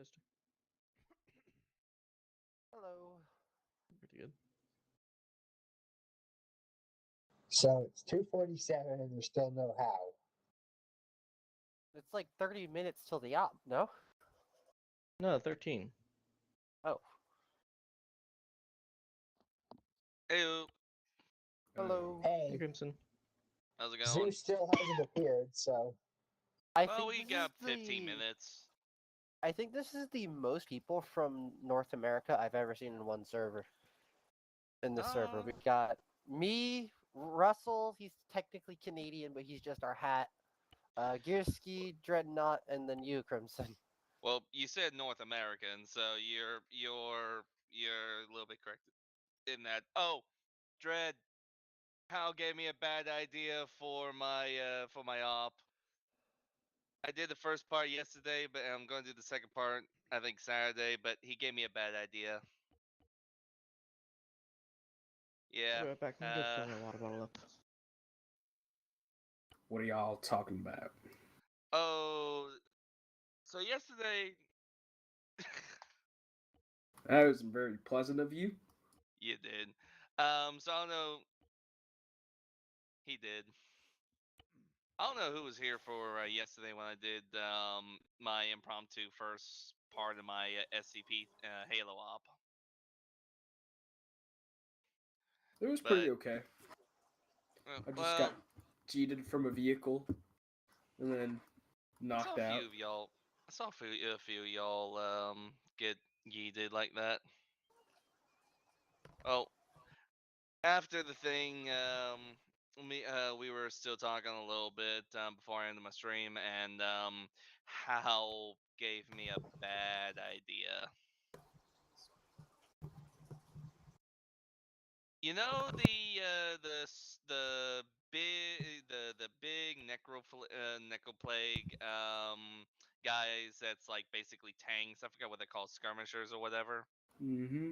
Tester. Hello. Pretty good. So it's 2:47 and there's still no how. It's like 30 minutes till the op, no? No, 13. Oh. Hey, Hello. Hey, Hey, Crimson. how's it going? Zeus still hasn't appeared, so I Well, think we this got is 15 the minutes. I think this is the most people from North America I've ever seen in one server. In this server, we got me, Russell. He's technically Canadian, but he's just our hat. Gearski, Dreadnought, and then you, Crimson. Well, you said North American, so you're a little bit correct in that. Oh, Dread, Hal gave me a bad idea for my op. I did the first part yesterday, but I'm going to do the second part I think Saturday. But he gave me a bad idea. Yeah. I'll be right back. I'm gonna fill my water bottle up. What are y'all talking about? Oh, so yesterday. That was very pleasant of you. You did. So I don't know. He did. I don't know who was here for yesterday when I did my impromptu first part of my SCP Halo op. It was But pretty okay. I just well, got cheated from a vehicle and then I saw knocked a out. few of y'all. I saw a few of y'all get yeeted like that. Oh, after the thing, we were still talking a little bit before I ended my stream, and Hal gave me a bad idea. You know the big necroplague guys that's like basically tanks. I forgot what they're called, skirmishers or whatever. Mm-hmm.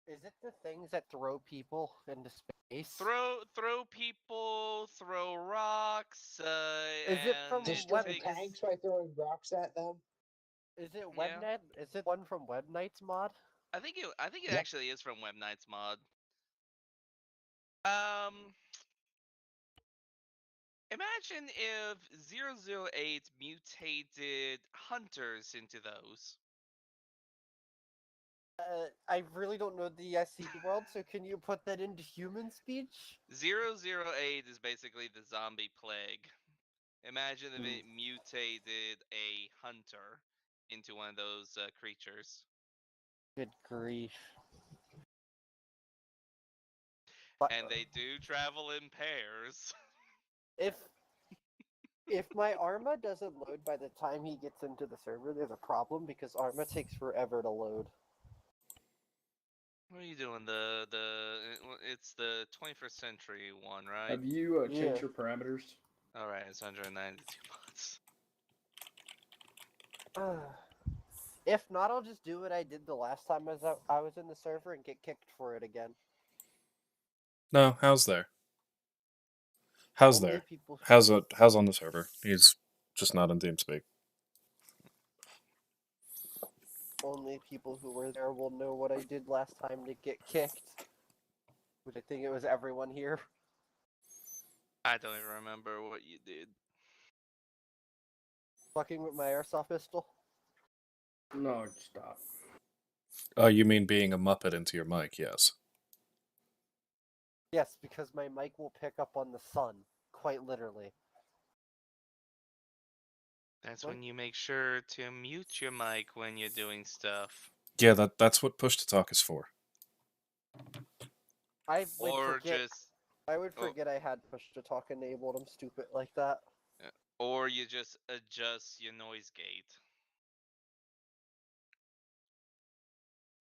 Is it the things that throw people into space? Throw people, throw rocks. Is it from and destroy takes... tanks by throwing rocks at them. Is it Yeah. WebNet? Is it one from Web Knight's mod? I think it Yep. actually is from Web Knight's mod. Um. Imagine if 008 mutated hunters into those. I really don't know the SCP world, so can you put that into human speech? 008 is basically the zombie plague. Imagine if it mutated a hunter into one of those creatures. Good grief. And they do travel in pairs. If my Arma doesn't load by the time he gets into the server, there's a problem because Arma takes forever to load. What are you doing? It's the 21st century one, right? Have you Yeah. changed your parameters? All right, it's 192 months. If not, I'll just do what I did the last time I was in the server and get kicked for it again. No, how's there? How's Only there? people- How's on the server? He's just not in TeamSpeak. Only people who were there will know what I did last time to get kicked. Which I think it was everyone here. I don't even remember what you did. Fucking with my airsoft pistol. No, stop. Oh, you mean being a Muppet into your mic, yes. Yes, because my mic will pick up on the sun. Quite literally. That's What? when you make sure to mute your mic when you're doing stuff. Yeah, that's what push to talk is for. I would Or forget. just I would forget I had push to talk enabled. I'm stupid like that. or you just adjust your noise gate.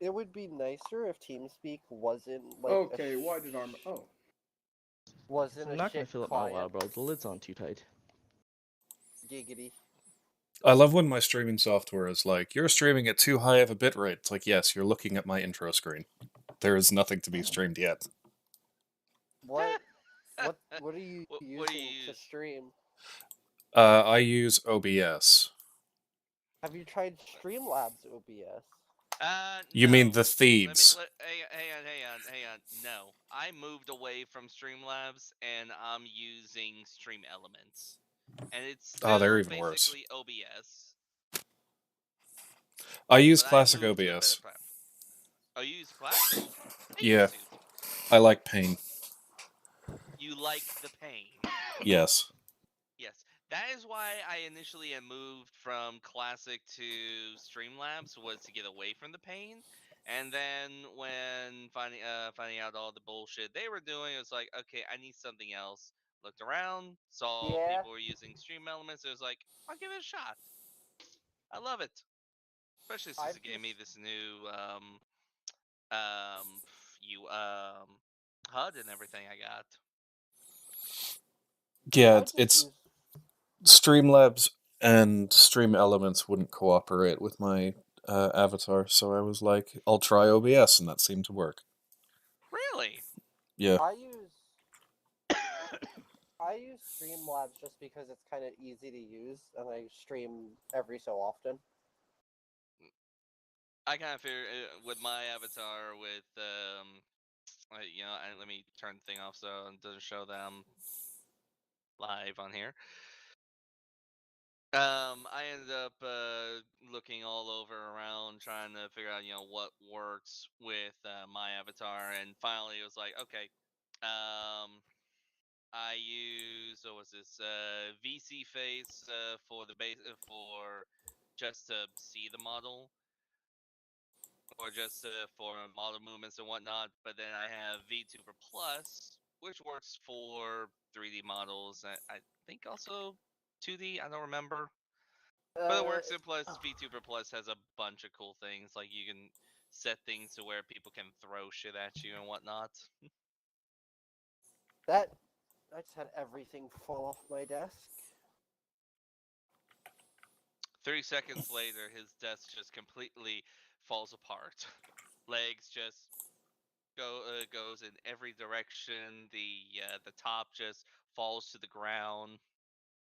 It would be nicer if TeamSpeak wasn't like Okay, why did Arma... Oh. wasn't I'm a not gonna shit fill up my water client. bottle. The lid's on too tight. Giggity. I love when my streaming software is like, you're streaming at too high of a bitrate. It's like, yes, you're looking at my intro screen. There is nothing to be streamed yet. What are you What do using you to use? stream? I use OBS. Have you tried Streamlabs OBS? You mean No. the thieves? Hang on. No, I moved away from Streamlabs and I'm using Stream Elements, and it's Oh, they're still even worse. basically OBS. I use But classic I moved to a better OBS. platform. Oh, you use Classic? I Yeah. used to. I like pain. You like the pain. Yes. Yes, that is why I initially had moved from Classic to Streamlabs, was to get away from the pain. And then when finding out all the bullshit they were doing, it was like, okay, I need something else. Looked around, saw Yeah. people were using Stream Elements. It was like, I'll give it a shot. I love it, especially since it gave me this new HUD and everything I got. Yeah, I just it's use- Streamlabs and Stream Elements wouldn't cooperate with my avatar, so I was like, I'll try OBS, and that seemed to work. Really? Yeah. I use Streamlabs just because it's kind of easy to use, and I stream every so often. I kind of figure with my avatar, with let me turn the thing off so it doesn't show them live on here. I ended up looking all over around trying to figure out what works with my avatar, and finally it was like, okay, I use what was this VC face for the base for just to see the model, or just for model movements and whatnot. But then I have VTuber Plus, which works for 3D models. I think also 2D. I don't remember. But it works, and plus VTuber Plus has a bunch of cool things, like you can set things to where people can throw shit at you and whatnot. I just had everything fall off my desk. 30 seconds later, his desk just completely falls apart. Legs just goes in every direction. The top just falls to the ground.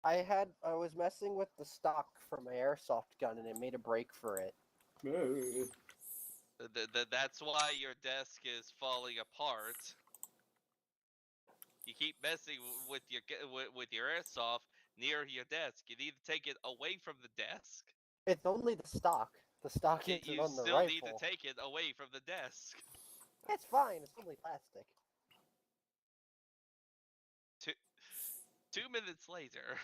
I was messing with the stock for my airsoft gun, and it made a break for it. That's why your desk is falling apart. You keep messing with your airsoft near your desk. You need to take it away from the desk. It's only the stock. The stock isn't You on the still need to rifle. take it away from the desk. It's fine. It's only plastic. 2 minutes later.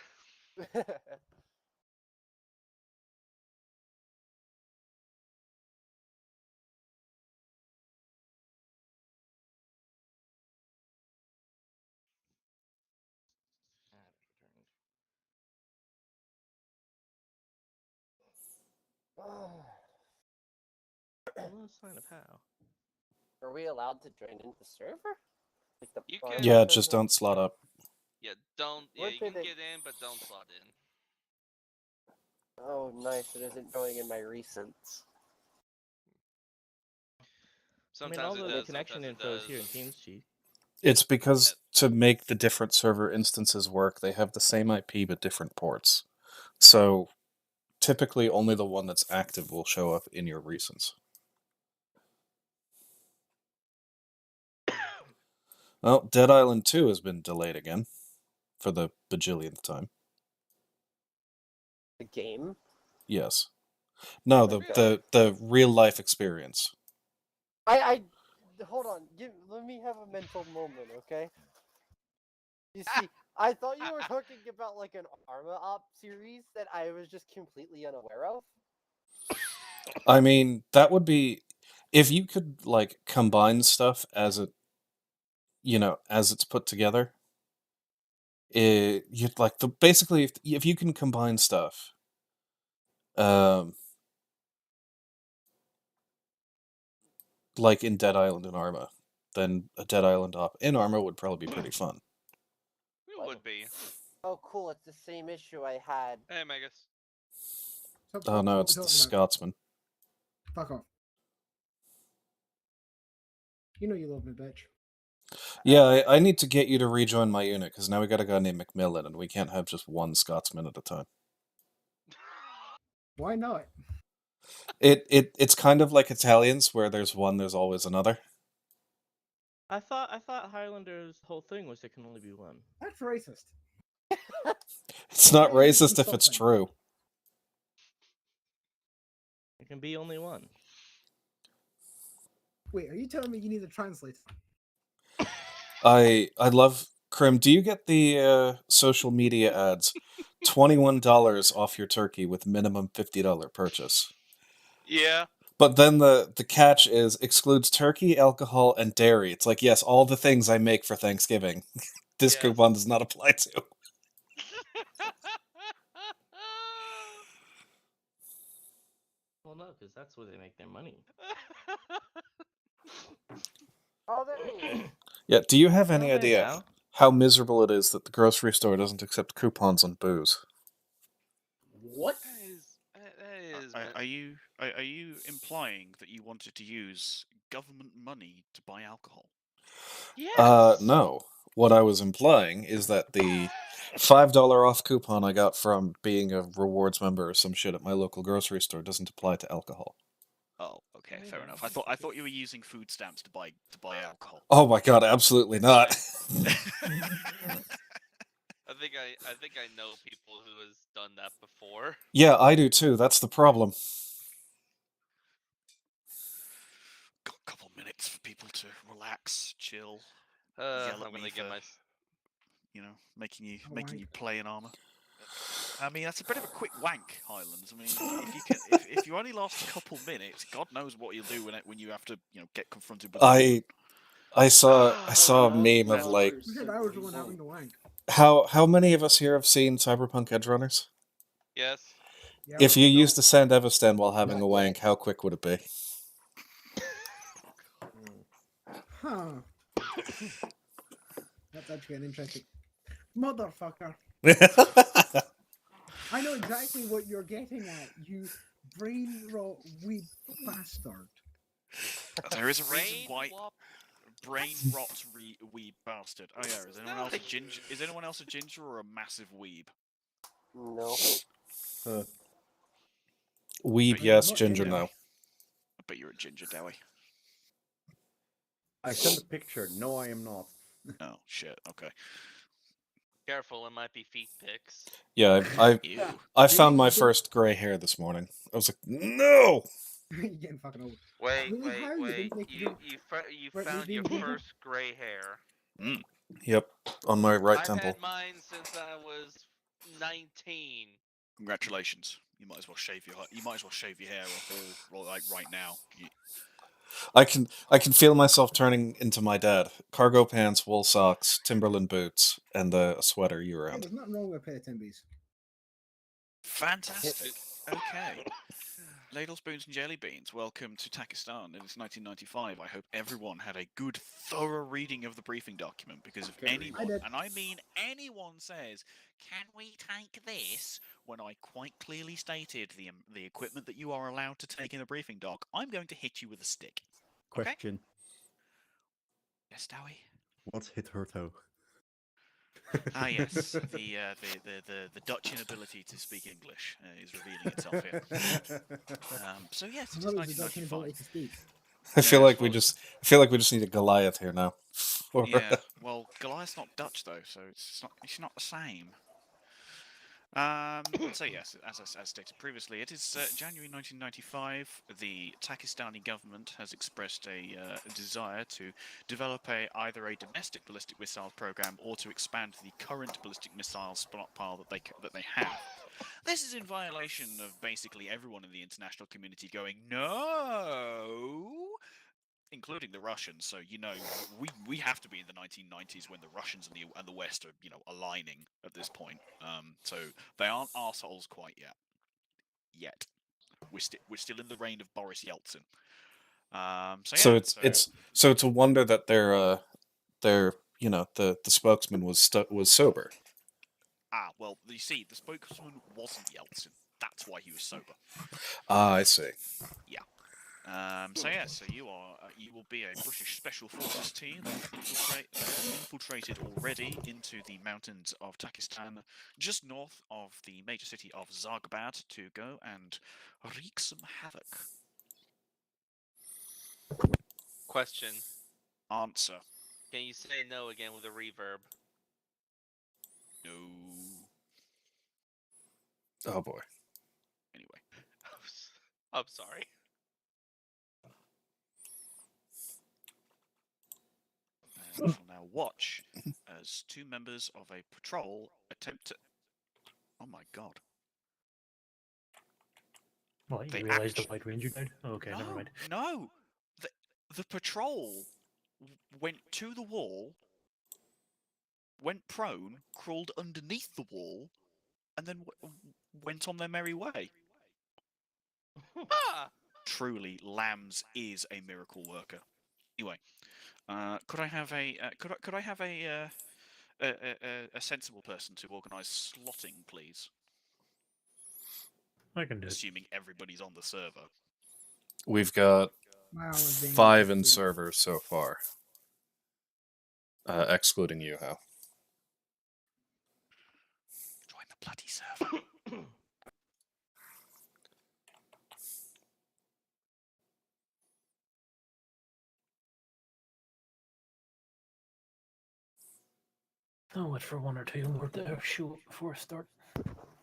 No sign of how. Are we allowed to join into the server? Like the You farm can- Yeah, server? just don't slot up. Yeah, don't. Yeah, Where you can did it- get in, but don't slot in. Oh, nice. It isn't going in my recents. Sometimes all it the does. connection Sometimes it info is does. here in TeamSpeak. It's because to make the different server instances work, they have the same IP but different ports. So typically only the one that's active will show up in your recents. Well, Dead Island 2 has been delayed again for the bajillionth time. The game? Yes. No, the real life experience. Hold on. Let me have a mental moment, okay? You see, I thought you were talking about like an Arma Op series that I was just completely unaware of. I mean, that would be if you could like combine stuff as as it's put together. You'd like basically if you can combine stuff, like in Dead Island and Arma, then a Dead Island op in Arma would probably be pretty fun. It would be. Oh, cool! It's the same issue I had. Hey, Megas. Oh no, it's the Scotsman. Fuck off. You know you love me, bitch. Yeah, I need to get you to rejoin my unit, because now we got a guy named McMillan, and we can't have just one Scotsman at a time. Why not? It's kind of like Italians, where there's one, there's always another. I thought Highlander's whole thing was there can only be one. That's racist. It's not Why is racist it if it's something? true. There can be only one. Wait, are you telling me you need a translator? I love Krim. Do you get the social media ads? $21 off your turkey with minimum $50 purchase. Yeah. But then the catch is excludes turkey, alcohol, and dairy. It's like, yes, all the things I make for Thanksgiving. This Yes. coupon does not apply to. Well, no, because that's where they make their money. Oh, there he is. Yeah, do you have any Okay, idea now. how miserable it is that the grocery store doesn't accept coupons on booze? What? That is. Are you implying that you wanted to use government money to buy alcohol? Yes. No. What I was implying is that the $5 off coupon I got from being a rewards member or some shit at my local grocery store doesn't apply to alcohol. Oh, okay, Wait fair a enough. minute. I thought you were using food stamps to buy alcohol. Oh my god, absolutely not. I think I know people who has done that before. Yeah, I do too. That's the problem. Got a couple minutes for people to relax, chill, I'm yell at gonna me get for, my. making you Oh, making I- you play in Arma. I mean, that's a bit of a quick wank, Highlands. I mean, if you only last a couple minutes, God knows what you'll do when you have to, get confronted with. I saw a meme of That's- like You said I was the one having the wank. how many of us here have seen Cyberpunk Edgerunners? Yes. Yeah, If you no. used the Sand Evastan while having Not a yet. wank, how quick would it be? Huh. That's actually an interesting. Motherfucker. I know exactly what you're getting at, you brain rot weed bastard. There is a reason Brain why wop- brain rot weeb bastard. Oh yeah, is anyone else a ginger? Is anyone else a ginger or a massive weeb? No. Weeb, But yes, not ginger, ginger. no. I bet you're a ginger, Dowie. I sent a picture. No, I am not. Oh shit. Okay. Careful, it might be feet pics. Yeah, I Ew. I found my You didn't- first grey hair this morning. I was like, no. You're getting fucking old. Wait, Really? How? You didn't make You it- you Right, found you your being ginger? first gray hair. Yep, on my right I've temple. had mine since I was 19. Congratulations. You might as well shave your hair off all like right now. I can feel myself turning into my dad. Cargo pants, wool socks, Timberland boots, and a sweater year Hey, round. there's nothing wrong with a pair of Timbies. Fantastic. Okay. Ladle spoons and jelly beans. Welcome to Takistan. It is 1995. I hope everyone had a good, thorough reading of the briefing document because if I anyone, did. and I mean anyone, says, "Can we take this?" when I quite clearly stated the equipment that you are allowed to take in a briefing doc, I'm going to hit you with a stick. Okay? Question. Yes, Dowie. What's hit her toe? Ah, yes. The Dutch inability to speak English is revealing itself here. So yes, I it is thought it was a Dutch 1995. inability to speak. I feel Yeah, like well, I feel like we just need a Goliath here now. Yeah, well, Goliath's not Dutch though, so it's not the same. So yes, as stated previously, it is January 1995. The Takistani government has expressed a desire to develop either a domestic ballistic missile program or to expand the current ballistic missile stockpile that they have. This is in violation of basically everyone in the international community going no, including the Russians. So we have to be in the 1990s when the Russians and the West are aligning at this point. So they aren't arseholes quite yet. We're still in the reign of Boris Yeltsin. So it's a wonder that their the spokesman was sober. Well, you see, the spokesman wasn't Yeltsin. That's why he was sober. Ah, I see. Yeah. So yeah, so you will be a British Special Forces team infiltrated already into the mountains of Takistan, just north of the major city of Zargabad, to go and wreak some havoc. Question: Answer: Can you say no again with a reverb? no. Oh boy. Anyway, I'm sorry. and we shall now watch as two members of a patrol attempt to. Oh my god! What, you They realised the actu- White Ranger died? Okay, no, never mind. no. The patrol went to the wall, went prone, crawled underneath the wall, and then went on their merry way. Ah! Truly, Lambs is a miracle worker. Anyway, could I have a could I have a sensible person to organise slotting, please? I can do it. Assuming everybody's on the server. We've got Wow, was being 5 in interesting. servers so far, excluding you, Hal. Join the bloody server. I'll wait for one or two more to show up before I start.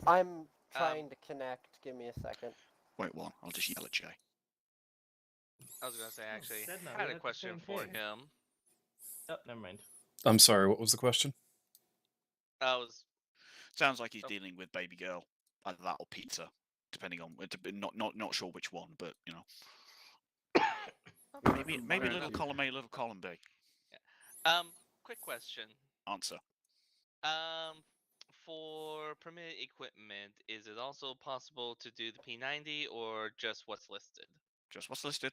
I'm trying to connect. Give me a second. Wait one. I'll just yell at Jay. I was gonna say actually Sedna, had we a had the question same for thing. him. Oh, never mind. I'm sorry, what was the question? I was Sounds like he's Oh. dealing with baby girl, either that or pizza, depending on not sure which one, but you know. Maybe Fair little enough. column A, little column B. quick question. Answer. For permitted equipment, is it also possible to do the P90 or just what's listed? Just what's listed.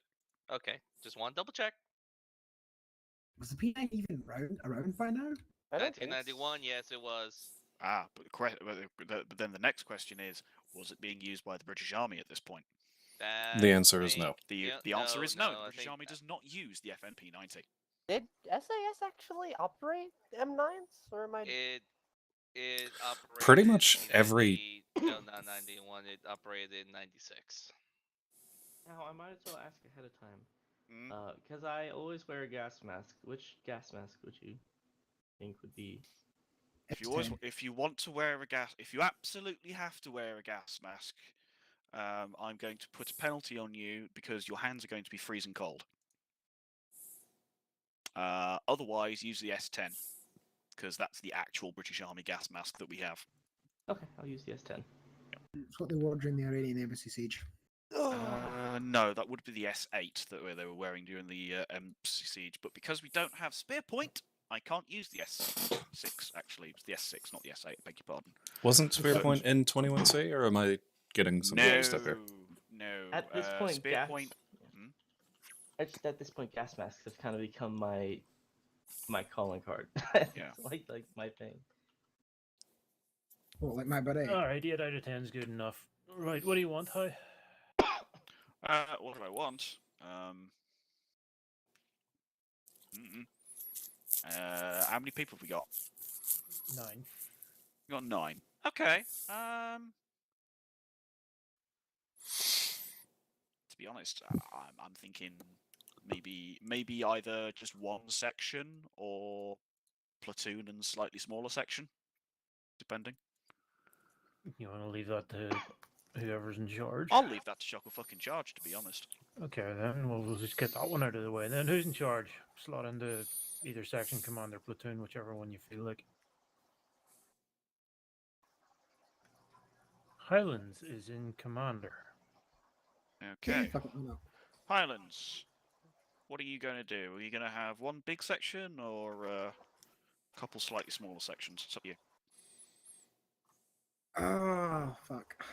Okay, just want to double check. Was the P9 even around by now? I don't think 1991, yes, it was. But then the next question is: was it being used by the British Army at this point? The answer is no. The answer is no. The British Army does not use the FNP-90. Did SAS actually operate M9s, or am I? It operated. Pretty much in every- No, not 91. It operated in 96. Now, I might as well ask ahead of time. Mm. Because I always wear a gas mask. Which gas mask would you think would be? If you want to wear a gas, if you absolutely have to wear a gas mask, I'm going to put a penalty on you because your hands are going to be freezing cold. Otherwise, use the S10 because that's the actual British Army gas mask that we have. Okay, I'll use the S10. It's what they wore during the Iranian embassy siege. No, that would be the S8 that they were wearing during the embassy siege. But because we don't have spear point, I can't use the S6. Actually, it's the S6, not the S8. I beg your pardon. Wasn't Spearpoint in 21C, or am I getting some mixed up here? No. At this point, spear point. At this point, gas masks have kind of become my calling card. Yeah. It's like my thing. What, like my beret? Alright, 8 out of 10 is good enough. Right, what do you want, Hi? What do I want? How many people have we got? 9. We got 9. Okay. To be honest, I'm thinking maybe either just one section or platoon and slightly smaller section, depending. You want to leave that to whoever's in charge? I'll leave that to Chuckle fucking charge, to be honest. Okay, then we'll just get that one out of the way. Then who's in charge? Slot into either section, commander, platoon, whichever one you feel like. Highlands is in commander. Okay. Fuck it, why not? Highlands, what are you going to do? Are you going to have one big section or a couple slightly smaller sections? It's up to you. Oh, fuck.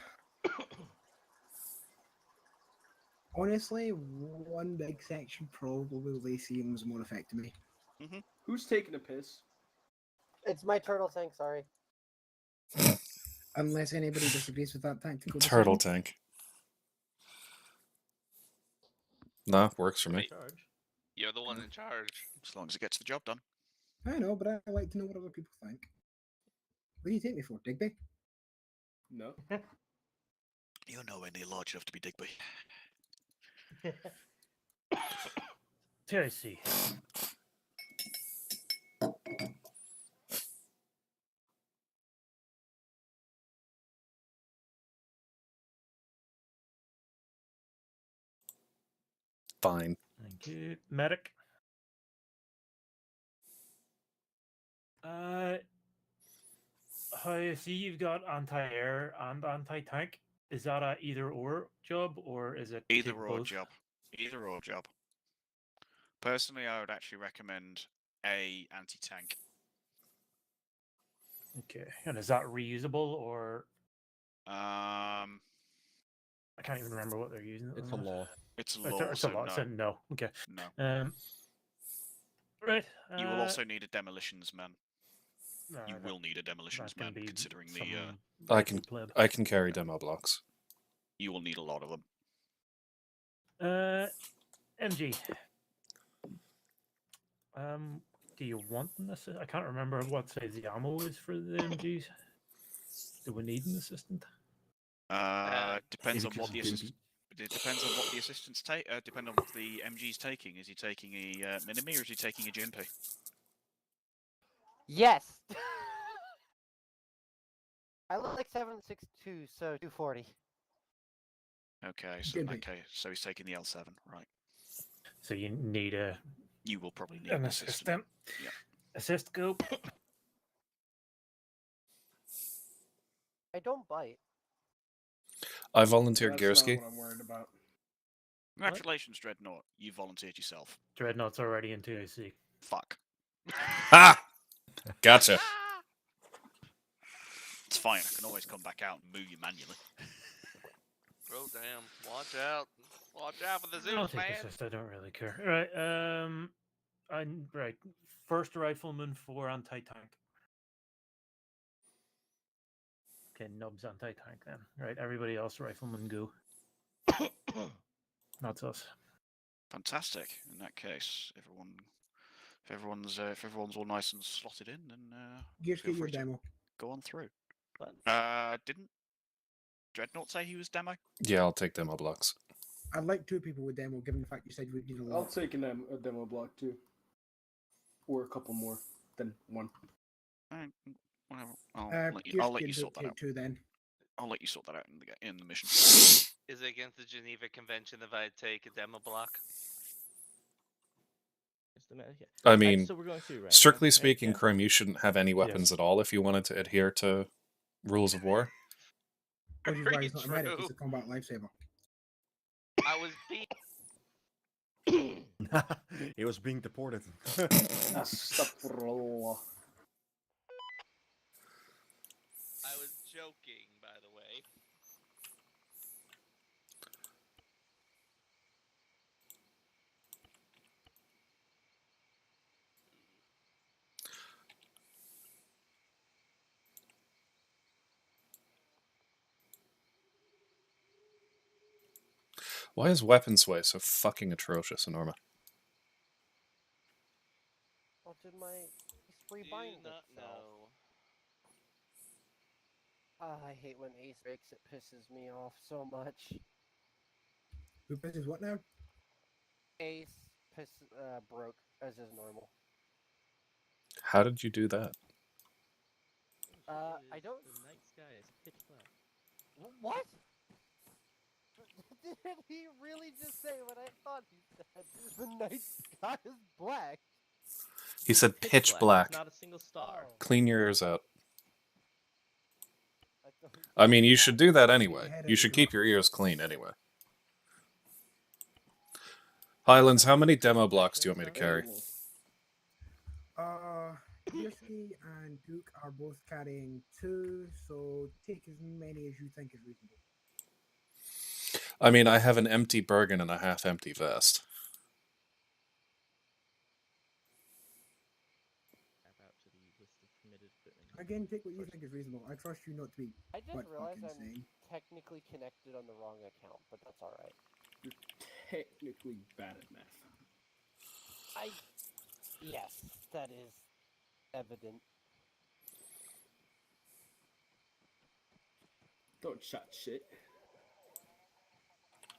Honestly, one big section probably seems more effective to me. Who's taking a piss? It's my turtle tank. Sorry. Unless anybody disagrees with that tactical Turtle decision. tank. Nah, works for me. Wait. You're the one in charge. As long as it gets the job done. I know, but I like to know what other people think. What do you take me for, Digby? No. You're nowhere near large enough to be Digby. TIC. Fine. Thank you. Medic. I see you've got anti-air and anti-tank. Is that a either-or job, or is it Either take or both? job. Either or job. Personally, I would actually recommend A, anti-tank. Okay, and is that reusable, or Um, I can't even remember what they're using. At the It's a moment. law. it's a It's law, a so lot. no. So no. Okay. No. Right. You will also need a demolitions man. You that- will need a demolitions that can man, be considering the. some I likely can pleb. I can carry demo blocks. You will need a lot of them. MG. Do you want an assistant? I can't remember what size the ammo is for the MGs. Do we need an assistant? Depends on Maybe what the just assistant. It depends on what the assistant's take. Depend on what the MG's taking. Is he taking a Minimi or is he taking a GMP? Yes. I look like 7.62, so 240. Okay, so in that GMP. case, so he's taking the L7, right? So you need You will probably need an an assistant. assistant. Yeah. Assist go. I don't bite. I volunteered That's gear not ski. what I'm worried about. Congratulations, Dreadnought. You volunteered yourself. Dreadnought's already in TIC. Fuck. Ha! Gotcha. It's fine. I can always come back out and move you manually. Oh damn! Watch out! Watch out for the I'll Zeus, take man! assist. I don't really care. Right. I'm right. First rifleman for anti-tank. Okay, Nub's anti-tank then. Right. Everybody else, rifleman go. That's us. Fantastic. In that case, if everyone's all nice and slotted in, then Gears feel get your free to demo. go on through. Fun. Didn't Dreadnought say he was demo? Yeah, I'll take demo blocks. I'd like 2 people with demo, given the fact you said we'd need a I'll lot. take a demo block too. Or a couple more than one. Alright, whatever. I'll Gears let can you sort that take out. 2 then. I'll let you sort that out in the mission. Is it against the Geneva Convention if I take a demo block? Just a minute, okay. I mean, so we're going through, right? strictly Okay, speaking, yeah. Chrome, you shouldn't have any weapons Yes. at all if you wanted to adhere to rules of war. Which is why Very he's not a medic, he's true. a combat lifesaver. I was being. He was being deported. Astaghfirullah. I was joking, by the way. Why is weapon sway so fucking atrocious in Arma? Well, did my Ace rebind Do not itself? know. I hate when Ace breaks. It pisses me off so much. Who pisses what now? Ace broke as is normal. How did you do that? I don't. The night sky is pitch black. What? Did he really just say what I thought he said? The night sky is black. He said pitch There's black. not a single star. Oh, Clean your ears out. I don't I mean, you get should that. do that anyway. Head You out should the keep your ears clean anyway. Highlands, how many demo blocks do you want me to carry? Yersky and Duke are both carrying 2, so take as many as you think is reasonable. I mean, I have an empty Bergen and a half-empty vest. Tap out to the list of permitted equipment. Again, take what you think is reasonable. I trust you not to be I just butt realized fucking I'm insane. technically connected on the wrong account, but that's alright. technically bad at math. Yes, that is evident. Don't chat shit.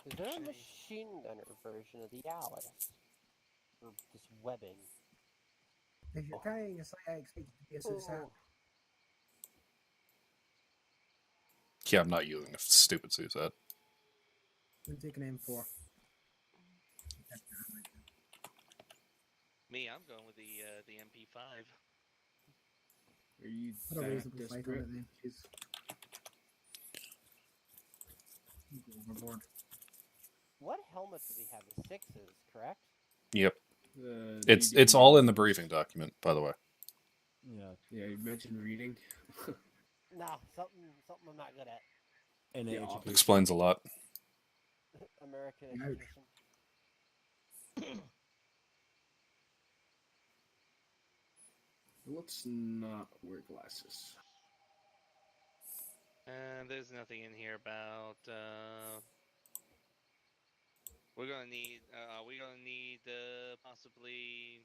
Is there a machine gunner version of the Alice? Or just webbing? If you're carrying a sight, I expect it to be a SUSAT. Yeah, I'm not using a stupid SUSAT. I'm taking M4. Me, I'm going with the MP5. Are you Put a that reasonable sight on desperate? it then. Jeez. You go overboard. What helmet does he have? The 6s, correct? Yep. It's It's all in the briefing document, by the way. Yeah. Yeah, you mentioned reading. Nah, something I'm not good at. And Yeah, education. Explains a lot. American Ouch. education. Let's not wear glasses. And there's nothing in here about. We're gonna need. We're gonna need possibly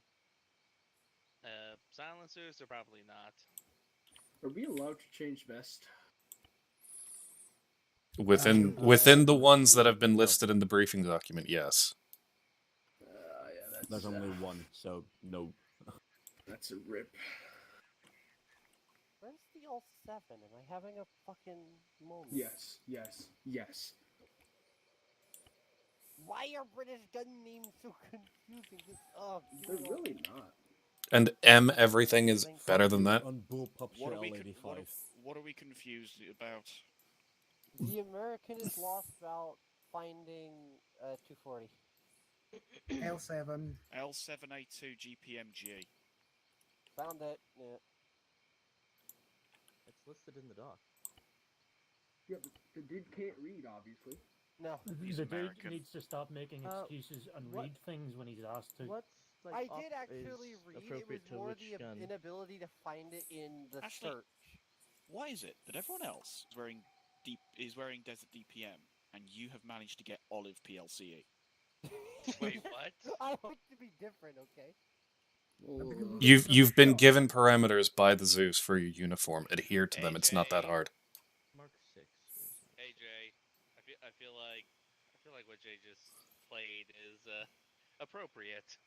silencers, or probably not. Are we allowed to change vest? Within the ones that have been listed in the briefing document, yes. Yeah, There's only one, so no. That's a rip. Where's the L7? Am I having a fucking moment? Yes, yes, yes. Why are British gun names so confusing? They're really not. And M everything is better than that. On bullpup What are shell we 85. what are we confused about? The American is lost about finding 240. L7. L7A2 GPMG. Found it. Yeah. It's listed in the doc. Yeah, but the dude can't read, obviously. No. He's The dude American. needs to stop making excuses and what- read things when he's asked to. What's like I off did actually is read. It was appropriate to more which the gun? inability to find it in the Actually- search. Why is it that everyone else is wearing Desert DPM, and you have managed to get Olive PLCE? Wait, what? I like to be different, okay? You've been given parameters by the Zeus for your uniform. Adhere to them. It's not that AJ. hard. Mark 6. Hey Jay, I feel like what Jay just played is appropriate.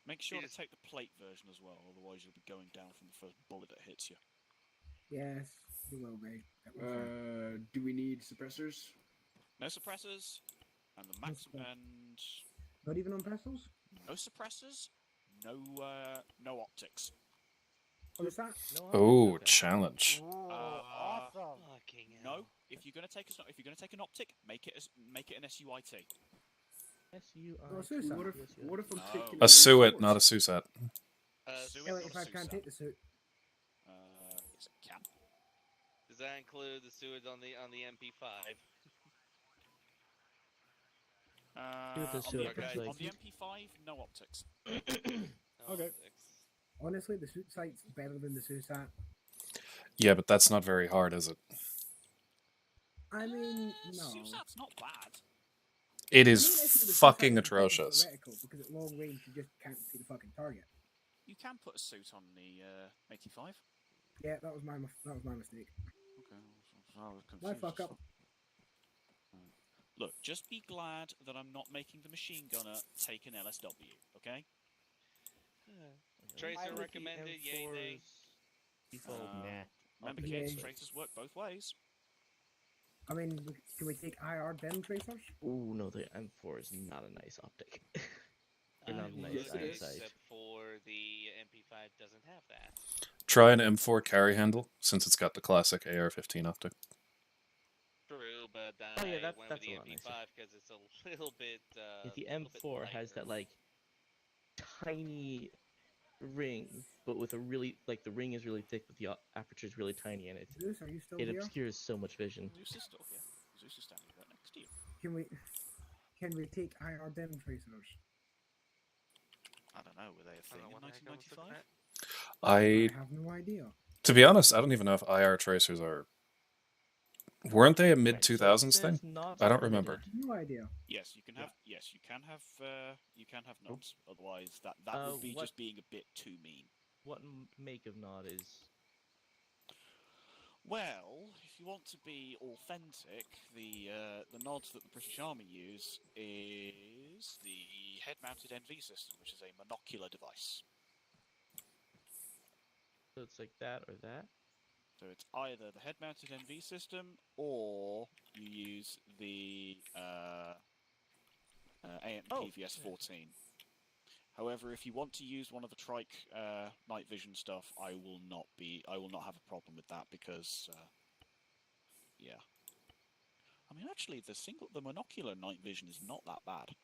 Make sure to Is- take the plate version as well, otherwise you'll be going down from the first bullet that hits you. Yes, you will be. That will fair. Do we need suppressors? No suppressors, and the maximum, and Not even on pistols? no suppressors, no optics. What's that? No, Oh, okay. challenge. Ooh, awesome. Fucking No, hell. if you're gonna take an optic, make it an SUIT. Oh, suicide. What if I'm No. taking A an Suet, M4? not a Susat. Suit Yeah, or like if I can't Susat? take the suit. Yes, it can. Does that include the sewage on the MP5? Do the On suit, the, it's on like- the MP5, no optics. Okay. Honestly, the suit sight's better than the SUSAT. Yeah, but that's not very hard, is it? I mean, no. Susat's not bad. It I is mean, if the fucking SUSAT is atrocious. theoretical, because at long range you just can't see the fucking target. You can put a suit on the 85. Yeah, that was my mistake. Okay, I was My confused. fuck up. Look, just be glad that I'm not making the machine gunner take an LSW, okay? Tracer recommended, yay, nay. Default, Nah. Remember, Okay. kids, tracers work both ways. I mean, can we take IR dem tracers? Ooh, no, the M4 is not a nice optic. Or not a nice Yes, it is. eyesight. Except for the MP5 doesn't have that. Try an M4 carry handle, since it's got the classic AR-15 optic. True, but Oh, yeah, I that's went with the a lot nicer. MP5 because it's a little bit. Yeah, the little bit M4 has lighter. that like tiny ring, but with a really the ring is really thick, but the aperture is really tiny, and Zeus, are you still it here? obscures so much vision. Zeus is still here. Zeus is standing right next to you. Can we take IR dem tracers? I don't know, were they a thing in what the heck I was looking 1995? at. I have no idea. To be honest, I don't even know if IR tracers are Weren't they a Right, mid so 2000s there's thing? not I don't remember. limited. No idea. Yes, you can have. Yes, you can have. You can have nods. Otherwise, that would be what- just being a bit too mean. What make of nod is? Well, if you want to be authentic, the nods that the British Army use is the head-mounted NV system, which is a monocular device. So it's like that or that. So it's either the head-mounted NV system, or you use the AMPVS-14. However, if you want to use one of the trike night vision stuff, I will not have a problem with that because, yeah. I mean, actually, the monocular night vision is not that bad.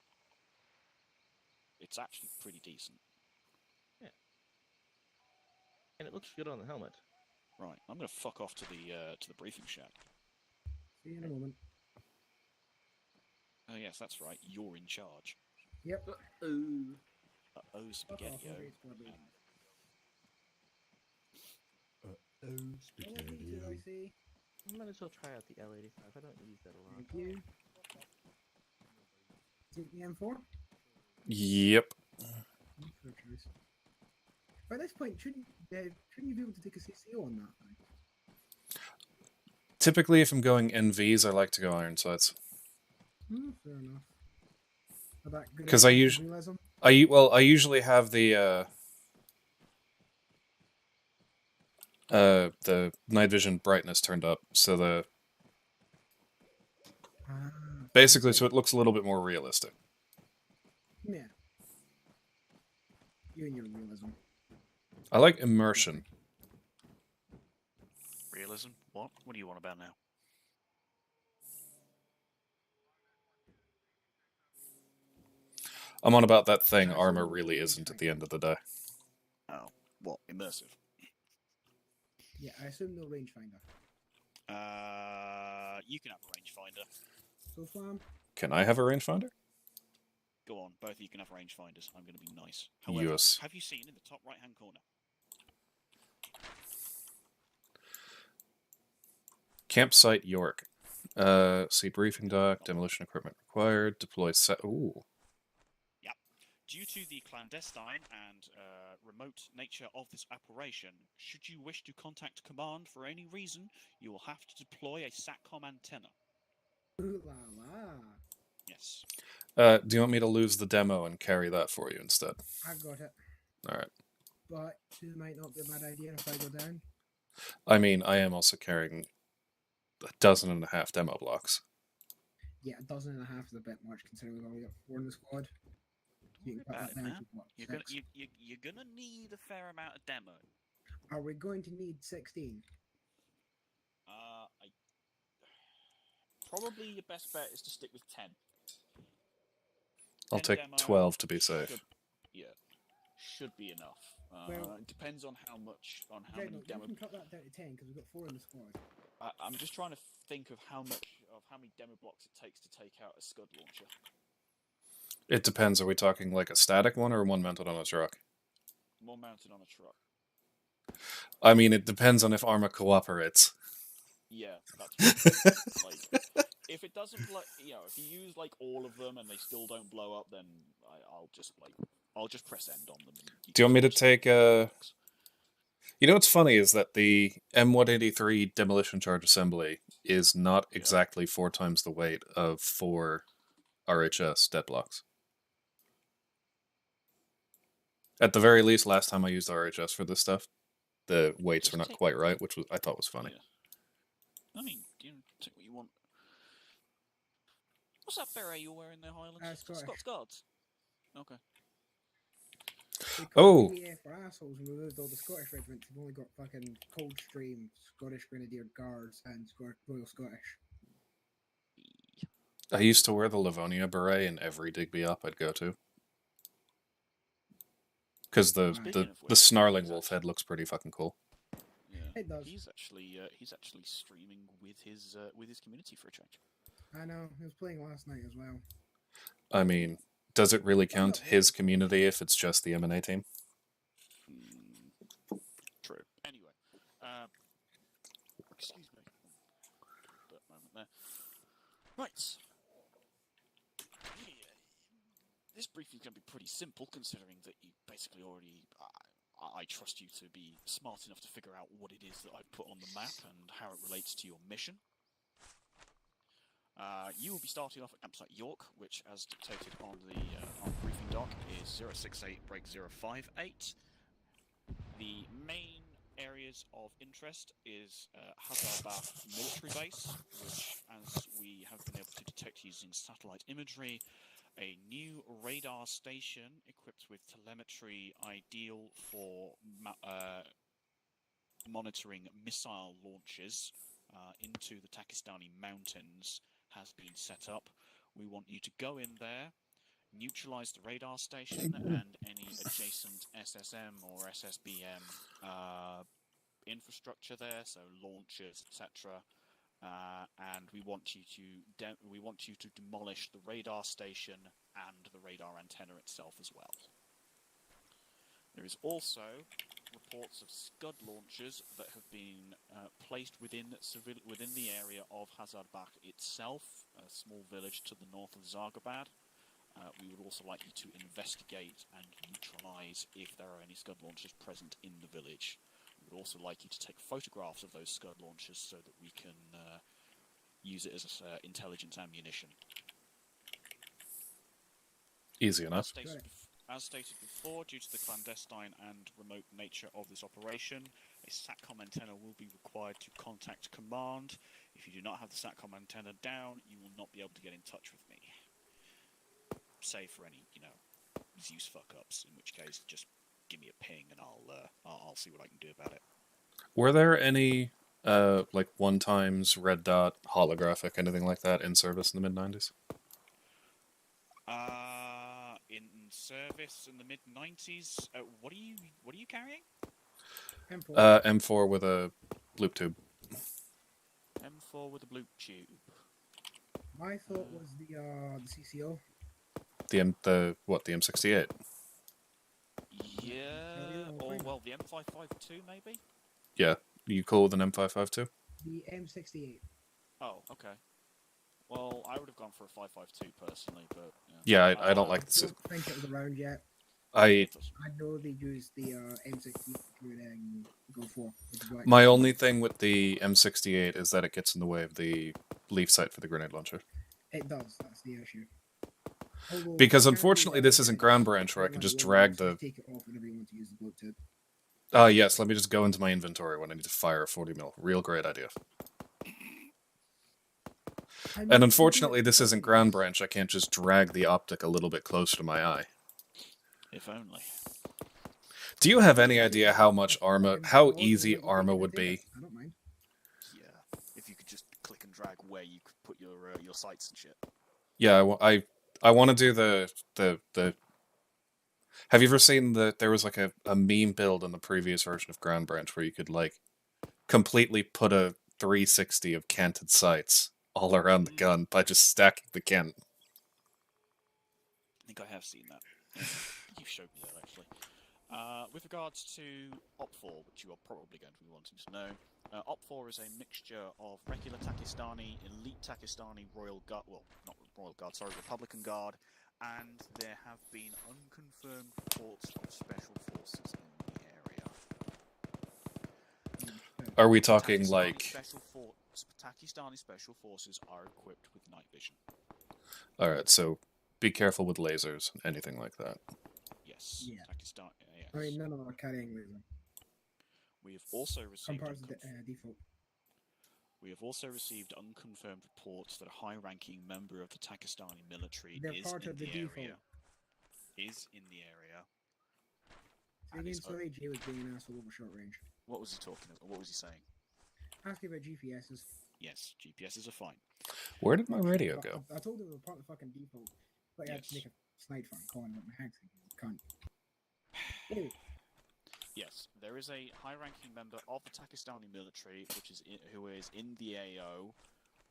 It's actually pretty decent. Yeah. And it looks good on the helmet. Right, I'm gonna fuck off to the briefing shack. See you in a moment. Oh yes, that's right. You're in charge. Yep. Oh, Fuck off, spaghetti. okay, Scorpion. Oh, What did I say? Might as well try out the L85. I don't use that a lot. Thank you. Take the M4? Yep. Fair choice. By this point, shouldn't you be able to take a CCO on that thing? Typically, if I'm going NVs, I like to go iron sights. Fair enough. Are that good 'Cause at I usu- realism? I usually have the night vision brightness turned up, so basically, so it looks a little bit more realistic. Yeah. You and your realism. I like immersion. Realism? What? What do you want about now? I'm on about that thing Arma really isn't at the end of the day. Oh, what? Immersive? Yeah, I assume no rangefinder. You can have a rangefinder. So far, Can I have a rangefinder? Go on, both of you can have rangefinders. I'm going to be nice. However, Yes. have you seen in the top right-hand corner? Campsite York. See briefing dock, demolition equipment required, deploy set. Ooh. Due to the clandestine and remote nature of this operation, should you wish to contact command for any reason, you will have to deploy a SATCOM antenna. ooh la la. Yes. Do you want me to lose the demo and carry that for you instead? I got it. Alright. But it might not be a bad idea if I go down. I mean, I am also carrying 12.5 demo blocks. Yeah, 12.5 is a bit much considering we've only got 4 in the squad. You can put About that it, down man. to what, You're 6? gonna need a fair amount of demo. Are we going to need 16? Probably your best bet is to stick with 10. I'll 10 take demo 12 to be safe. Should be enough. Well, it depends on how Jay, many you demo. can cut that down to 10 because we've got 4 in the squad. I'm just trying to think of how many demo blocks it takes to take out a Scud launcher. It depends. Are we talking like a static one or one mounted on a truck? One mounted on a truck. I mean, it depends on if Arma cooperates. Yeah, that's right. Like, if it doesn't blow, if you use like all of them and they still don't blow up, then I'll just press end on them. Do you want me to take You know what's funny is that the M183 demolition charge assembly is not exactly 4 times the weight of 4 RHS dead blocks. At the very least, last time I used RHS for this stuff, the weights were not quite right, which I thought was funny. Yeah. I mean, take what you want. What's that beret you're wearing there, Highlands? Scottish. Scots. Okay. Oh! For assholes, we removed all the Scottish regiments. We've only got fucking Coldstream, Scottish Grenadier Guards, and Royal Scottish. I used to wear the Livonia beret in every Digby op I'd go to. Because the snarling wolf head looks pretty fucking cool. Yeah, it does. He's actually streaming with his community for a change. I know. He was playing last night as well. I mean, does it really count his community if it's just the M&A team? True. Anyway, excuse me. But Right. This briefing is going to be pretty simple, considering that you basically already. I trust you to be smart enough to figure out what it is that I've put on the map and how it relates to your mission. You will be starting off at campsite York, which, as dictated on the briefing doc, is 068-058. The main areas of interest is Hazarbath military base, which, as we have been able to detect using satellite imagery, a new radar station equipped with telemetry ideal for monitoring missile launches into the Takistani mountains has been set up. We want you to go in there, neutralize the radar station and any adjacent SSM or SSBM infrastructure there, so launchers, etc. And we want you to demolish the radar station and the radar antenna itself as well. There is also reports of Scud launchers that have been placed within the area of Hazarbath itself, a small village to the north of Zargabad. We would also like you to investigate and neutralize if there are any Scud launchers present in the village. We would also like you to take photographs of those Scud launchers so that we can use it as intelligence ammunition. Easy enough. As stated before, due to the clandestine and remote nature of this operation, a SATCOM antenna will be required to contact command. If you do not have the SATCOM antenna down, you will not be able to get in touch with me. Save for any, Zeus fuck-ups, in which case just give me a ping and I'll see what I can do about it. Were there any like one times red dot holographic anything like that in service in the mid-90s? In service in the mid-90s, what are you carrying? M4. M4 with a loop tube. M4 with a loop tube. My thought was the CCO. The M68? Yeah, or well, the M552 maybe? Yeah, you cool with an M552? The M68. Oh, okay. Well, I would have gone for a 552 personally, but... Yeah, I don't like I the... don't think it was around yet. I know they used the M68 to go for. My only thing with the M68 is that it gets in the way of the leaf sight for the grenade launcher. It does, that's the issue. Although, Because unfortunately this isn't Ground Branch where I can just drag the... Take it off whenever you want to use the boat tube. Yes, let me just go into my inventory when I need to fire a 40mm. Real great idea. And unfortunately this isn't Ground Branch, I can't just drag the optic a little bit closer to my eye. If only. Do you have any idea how much Arma, how easy Arma would be? I don't mind. Yeah, if you could just click and drag where you could put your sights and shit. Yeah, I want to do the... Have you ever seen there was like a meme build in the previous version of Ground Branch where you could like completely put a 360 of canted sights all around the gun by just stacking the Kent. I think I have seen that. You've showed me that, actually. With regards to Op4, which you are probably going to be wanting to know, Op4 is a mixture of regular Takistani, elite Takistani, Royal Guard, well, not Royal Guard, sorry, Republican Guard, and there have been unconfirmed reports of special forces in the area. Are we talking like... Takistani special forces are equipped with night vision. Alright, so be careful with lasers, anything like that. Yes. Yeah. Pakistan, yes. I mean, none of them are carrying laser. We have also received default. We have also received unconfirmed reports that a high-ranking member of the Takistani military They're is part in of the the default. area. Is in the area. So again, sorry, Jay was being an asshole over short range. What was he talking about? What was he saying? Asking about GPSs. Yes, GPSs are fine. Where did my radio go? I told him they were part of the fucking default, but I had to make a snide phone calling about my hacks. Can't. Anyway. Yes, there is a high-ranking member of the Takistani military, who is in the AO,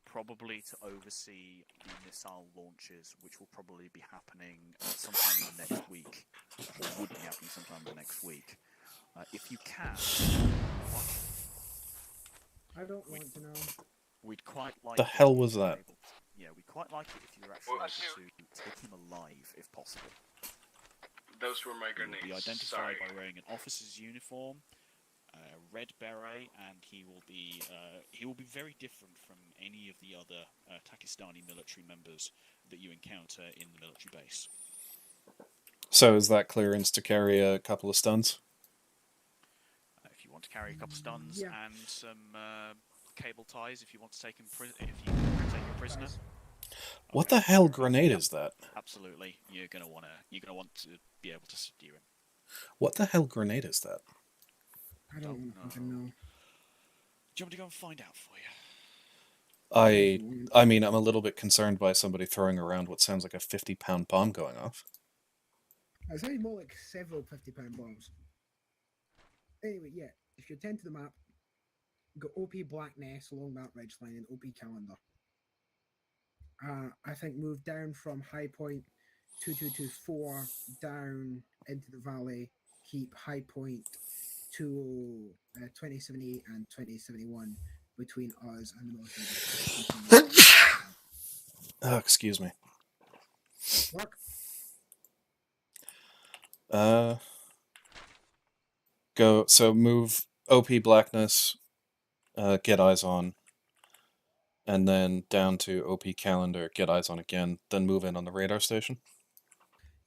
probably to oversee the missile launches, which will probably be happening sometime in the next week, or would be happening sometime in the next week. If you can, I don't want to know. We'd quite like. The hell was that? Yeah, we'd quite like it if you were actually able to take him alive, if possible. Those were my He will grenades. be identified Sorry. by wearing an officer's uniform, a red beret, and he will be very different from any of the other Takistani military members that you encounter in the military base. So is that clearance to carry a couple of stuns? If you want to carry a couple stuns Yeah. and some cable ties, if you want to take him, if you want to take a prisoner. What Okay, the hell fair enough. grenade Yep, is that? absolutely, you're gonna want to be able to steer him. What the hell grenade is that? I don't fucking know. Do you want me to go and find out for you? I mean, I'm a little bit concerned by somebody throwing around what sounds like a 50-pound bomb going off. It sounds more like several 50-pound bombs. Anyway, yeah, if you attend to the map, go OP Black Ness along that ridge line and OP Calendar. I think move down from High Point 2224 down into the valley, keep High Point 2078 and 2071 between us and the military. Oh, excuse me. Work. Move OP Blackness, get eyes on, and then down to OP Calendar, get eyes on again, then move in on the radar station.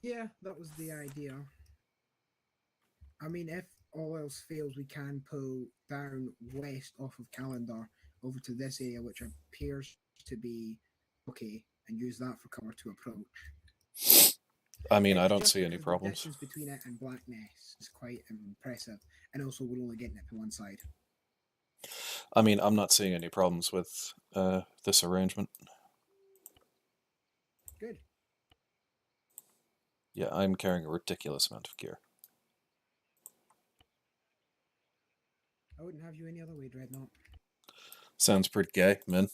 Yeah, that was the idea. I mean, if all else fails, we can pull down west off of Calendar over to this area, which appears to be okay, and use that for cover to approach. I mean, I It's don't just see any because problems. The distance between it and Black Ness is quite impressive, and also we're only getting it to one side. I mean, I'm not seeing any problems with this arrangement. Good. Yeah, I'm carrying a ridiculous amount of gear. I wouldn't have you any other way, Dreadnought. Sounds pretty gay, man.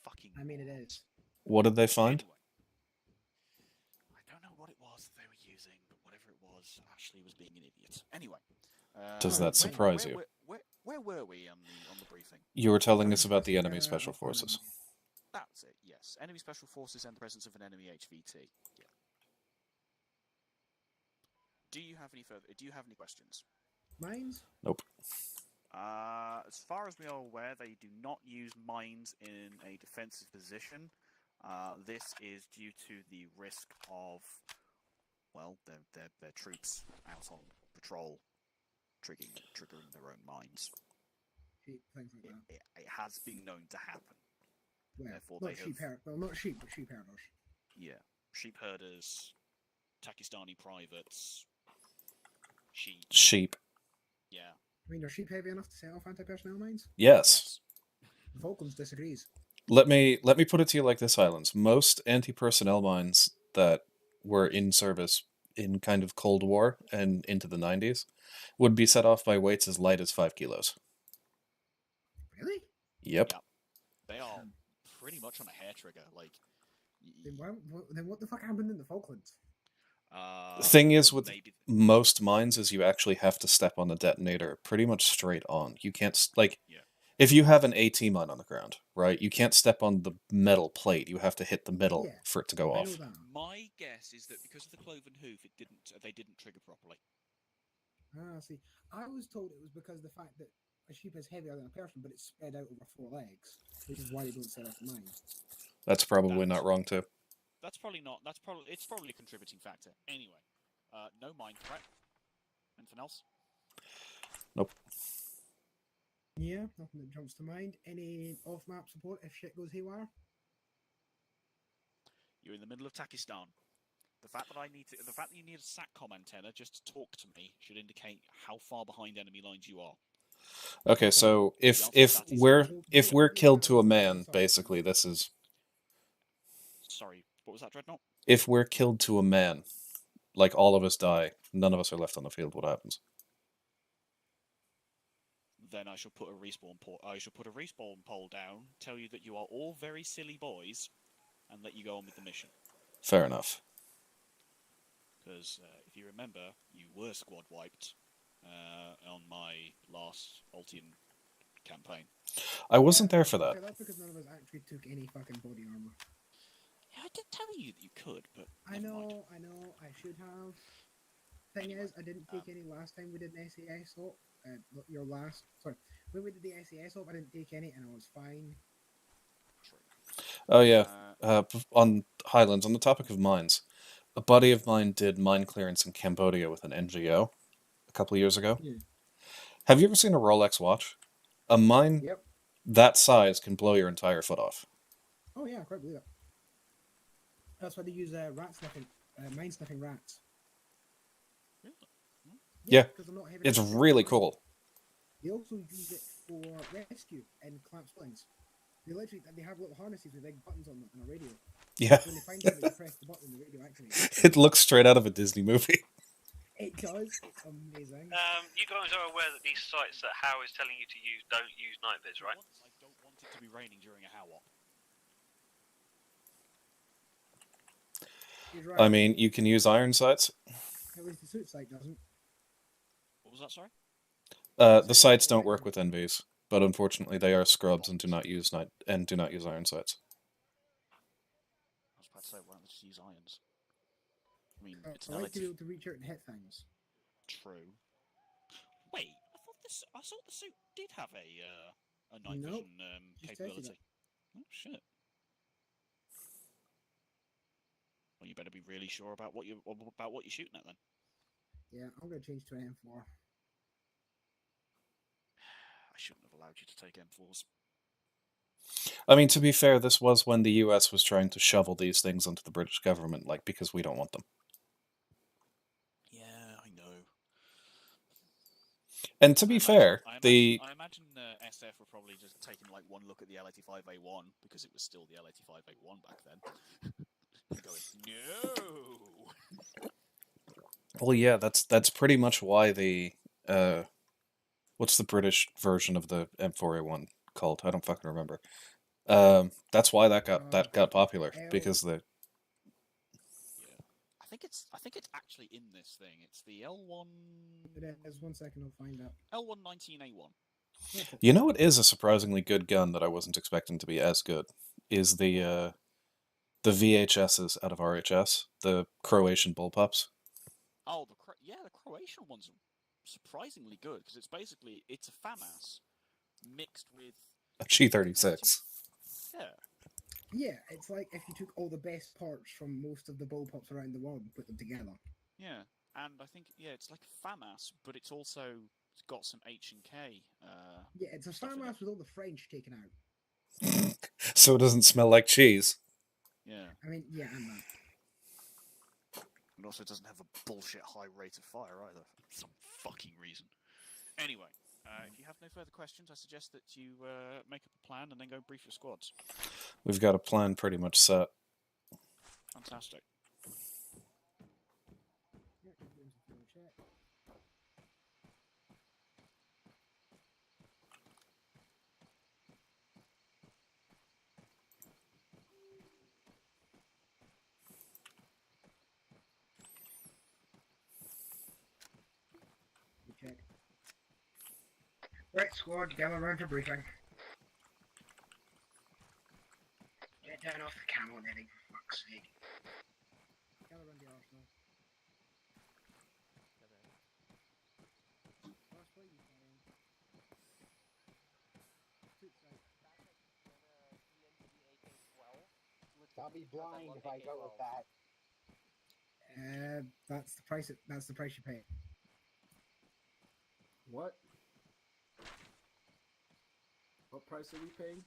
Fucking. I mean, it is. What did they find? Anyway, I don't know what it was that they were using, but whatever it was, Ashley was being an idiot. Anyway. Does that surprise you? Where were we on the briefing? You were telling us about the enemy special forces. That's it, yes. Enemy special forces and the presence of an enemy HVT. Yeah. Do you have any questions? Mines? Nope. As far as we are aware, they do not use mines in a defensive position. This is due to the risk of, well, their troops out on patrol triggering their own mines. Things like that. It has been known to happen. Well, Therefore, not sheep herders. Well, not sheep, but sheep herders. Yeah, sheep herders, Takistani privates, Sheep. Yeah. I mean, are sheep heavy enough to set off anti-personnel mines? Yes. The Falklands disagrees. Let me put it to you like this, Islands. Most anti-personnel mines that were in service in kind of Cold War and into the 90s would be set off by weights as light as 5 kilos. Really? Yep. Yeah. They are pretty much on a hair trigger. Like. Then what the fuck happened in the Falklands? The thing is with most mines is you actually have to step on the detonator pretty much straight on. You can't, if you have an AT mine on the ground, right, you can't step on the metal plate. You have to hit the middle for it to go off. My guess is that because of the cloven hoof, they didn't trigger properly. Ah, see. I was told it was because of the fact that a sheep is heavier than a person, but it's spread out over 4 legs, which is why they don't set off the mine. That's probably not wrong too. It's probably a contributing factor. Anyway, no mine threat. Anything else? Nope. Yeah, nothing that jumps to mind. Any off-map support if shit goes haywire? You're in the middle of Takistan. The fact that you need a SATCOM antenna just to talk to me should indicate how far behind enemy lines you are. Okay, so if we're killed to a man, basically this is. Sorry, what was that, Dreadnought? If we're killed to a man, like all of us die, none of us are left on the field. What happens? Then I shall put a respawn pole down, tell you that you are all very silly boys, and let you go on with the mission. Fair enough. Because if you remember, you were squad wiped on my last Altian campaign. I wasn't there for Okay, that. that's because none of us actually took any fucking body armor. Yeah, I did tell you that you could, but I never mind. know, I should have. Thing Anyway, is, I didn't take any last time we did an SAS op. Your last, sorry, when we did the SAS op, I didn't take any, and I was fine. True. Oh yeah, on Highlands, on the topic of mines, a buddy of mine did mine clearance in Cambodia with an NGO a couple of years ago. Yeah. Have you ever seen a Rolex watch? A mine Yep. that size can blow your entire foot off. Oh yeah, I quite believe that. That's why they use rat sniffing, mine sniffing rats. Yeah, 'cause they're not heavy it's enough to really fly. cool. They also use it for rescue and clamp springs. They have little harnesses with big buttons on them and a radio. Yeah. When they find something, they press the button, the radio activates. It looks straight out of a Disney movie. It does. It's amazing. You guys are aware that these sites that How is telling you to use don't use night viz, right? I don't want it to be raining during a HOW op. He's right. I mean, you can use iron sights. At least the suit site doesn't. What was that, sorry? The sights don't work with NVs, but unfortunately they are scrubs and do not use iron sights. I was about to say, why don't they just use irons? I mean, I it's an like to be LAT. able to reach out and hit things. True. Wait, I thought the suit did have a night Nope, vision just tested capability. it. Oh shit. Well, you better be really sure about what you're shooting at then. Yeah, I'm gonna change to an M4. I shouldn't have allowed you to take M4s. I mean, to be fair, this was when the US was trying to shovel these things onto the British government, like, because we don't want them. Yeah, I know. And to be fair, I imagine SF were probably just taking like one look at the L85A1 because it was still the L85A1 back then. And going, no. Well, yeah, that's pretty much why the what's the British version of the M4A1 called? I don't fucking remember. That's why that got popular, because the I think it's actually in this thing. It's the L1. It is. 1 second, I'll find out. L119A1. You know what is a surprisingly good gun that I wasn't expecting to be as good is the VHSs out of RHS, the Croatian bullpups. Oh, the Croatian ones are surprisingly good because it's a FAMAS mixed with A G36. Yeah. Yeah, it's like if you took all the best parts from most of the bullpups around the world and put them together. Yeah, and I think it's like a FAMAS, but it's got some H and K. Yeah, it's a FAMAS with all the French taken out. So it doesn't smell like cheese. Yeah. I mean, yeah, and that. And also doesn't have a bullshit high rate of fire either, for some fucking reason. Anyway, if you have no further questions, I suggest that you make up a plan and then go brief your squads. We've got a plan pretty much set. Fantastic. Check. Right, squad, gather round for briefing. Get down off the camel netting, for fuck's sake. Gather round the arsenal. Last way you can. I'll be blind if I go with that. That's the price. That's the price you pay. What? What price are we paying?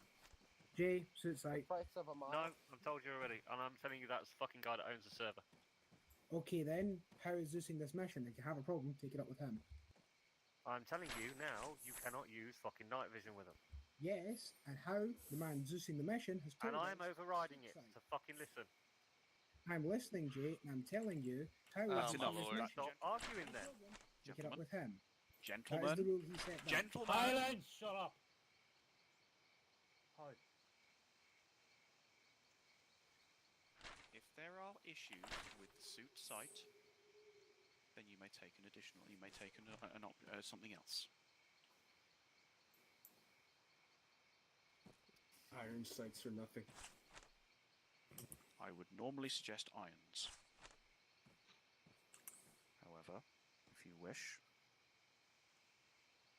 J, suit site. Price of a mile. No, I've told you already, and I'm telling you that's the fucking guy that owns the server. Okay then, how is Zeusing this mission? If you have a problem, take it up with him. I'm telling you now, you cannot use fucking night vision with him. Yes, and how the man Zeusing the mission has told And I'm us overriding it, suit site. so fucking listen. I'm listening, Jay, and I'm telling you how That's is enough, this Lord. mission. Stop arguing then. Take it up with him. That is the Gentlemen. rule he set down. Gentlemen. Silence! Shut up! Hi. If there are issues with the suit site, then you may take something else. iron sights or nothing. I would normally suggest irons. However, if you wish,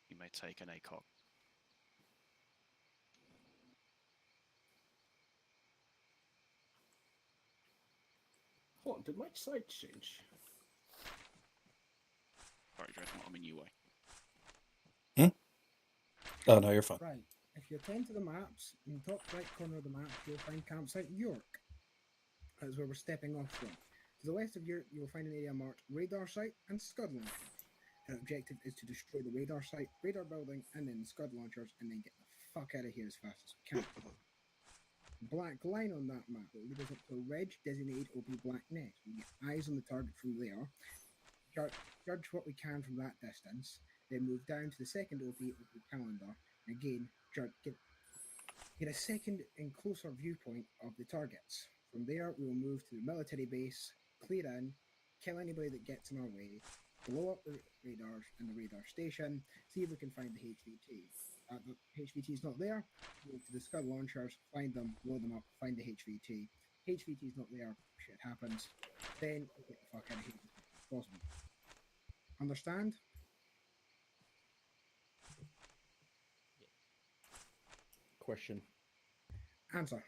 you may take an ACOG. Hold on, did my sights change? Sorry, Dread, I'm in UA. Oh, no, you're fine. Right. If you attend to the maps, in the top right corner of the map, you'll find campsite York. That's where we're stepping off from. To the west of York, you'll find an area marked radar site and scud launchers. Our objective is to destroy the radar site, radar building, and then the scud launchers, and then get the fuck out of here as fast as we can. The black line on that map will lead us up to a red designated OP black net. We get eyes on the target from there, judge what we can from that distance, then move down to the second OP calendar, and again get a second and closer viewpoint of the targets. From there, we will move to the military base, clear in, kill anybody that gets in our way, blow up the radars and the radar station, see if we can find the HVT. The HVT is not there, move to the scud launchers, find them, blow them up, find the HVT. HVT is not there, shit happens. Then we get the fuck out of here as quickly as possible. Understand? Question. Answer.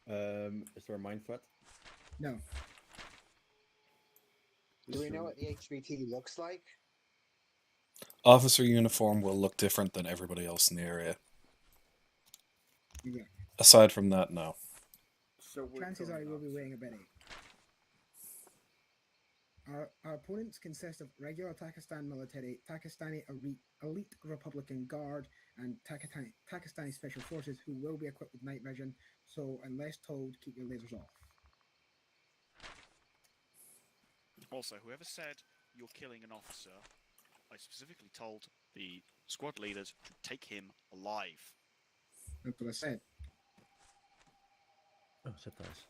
Is there a mine threat? No. Do we know what the HVT looks like? Officer uniform will look different than everybody else in the area. Yeah. Aside from that, no. So Chances are you will be wearing a beret. Our opponents consist of regular Takistan military, Takistani elite Republican Guard, and Takistani Special Forces who will be equipped with night vision, so unless told, keep your lasers off. Also, whoever said you're killing an officer, I specifically told the squad leaders to take him alive. That's what I said. Oh, zip ties.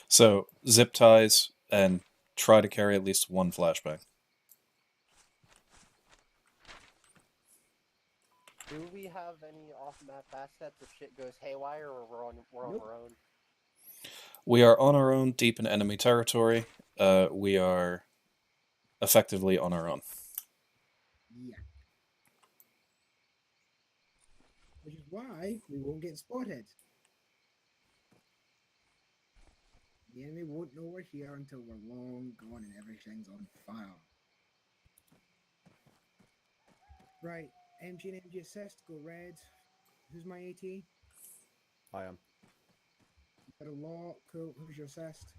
So, zip ties and try to carry at least one flashbang. Do we have any off-map assets if shit goes haywire, or we're on our own? We are on our own, deep in enemy territory. We are effectively on our own. Yeah. Which is why we won't get spotted. The enemy won't know we're here until we're long gone and everything's on fire. Right, MG and MG assist, go red. Who's my AT? I am. Got a law, cool. Who's your assist?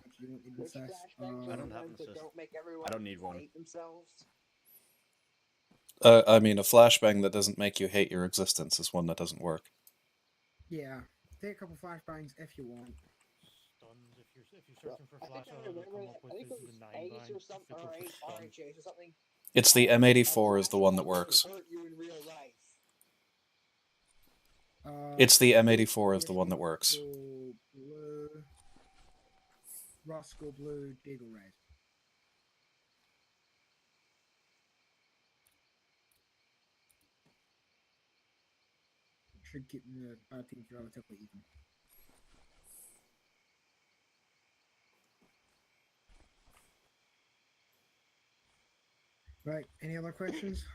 Actually, you won't need an Which assist. flashbangs I are don't the have ones an that assist. don't make everyone I don't need one. hate themselves? I mean, a flashbang that doesn't make you hate your existence is one that doesn't work. Yeah, take a couple flashbangs if you want. Stuns. If you're searching for I think flash I oil, it'll remember come that. up I with think this it is was a 9 Ace bind. or something, If you or go for stun. RHAs or something. It's the M84 is the one that Flashbang works. hurt you in real life. It's the M84 is the one that works. Go blue. Roscoe blue, Dago red. Should keep the bad teams relatively even. Right, any other questions?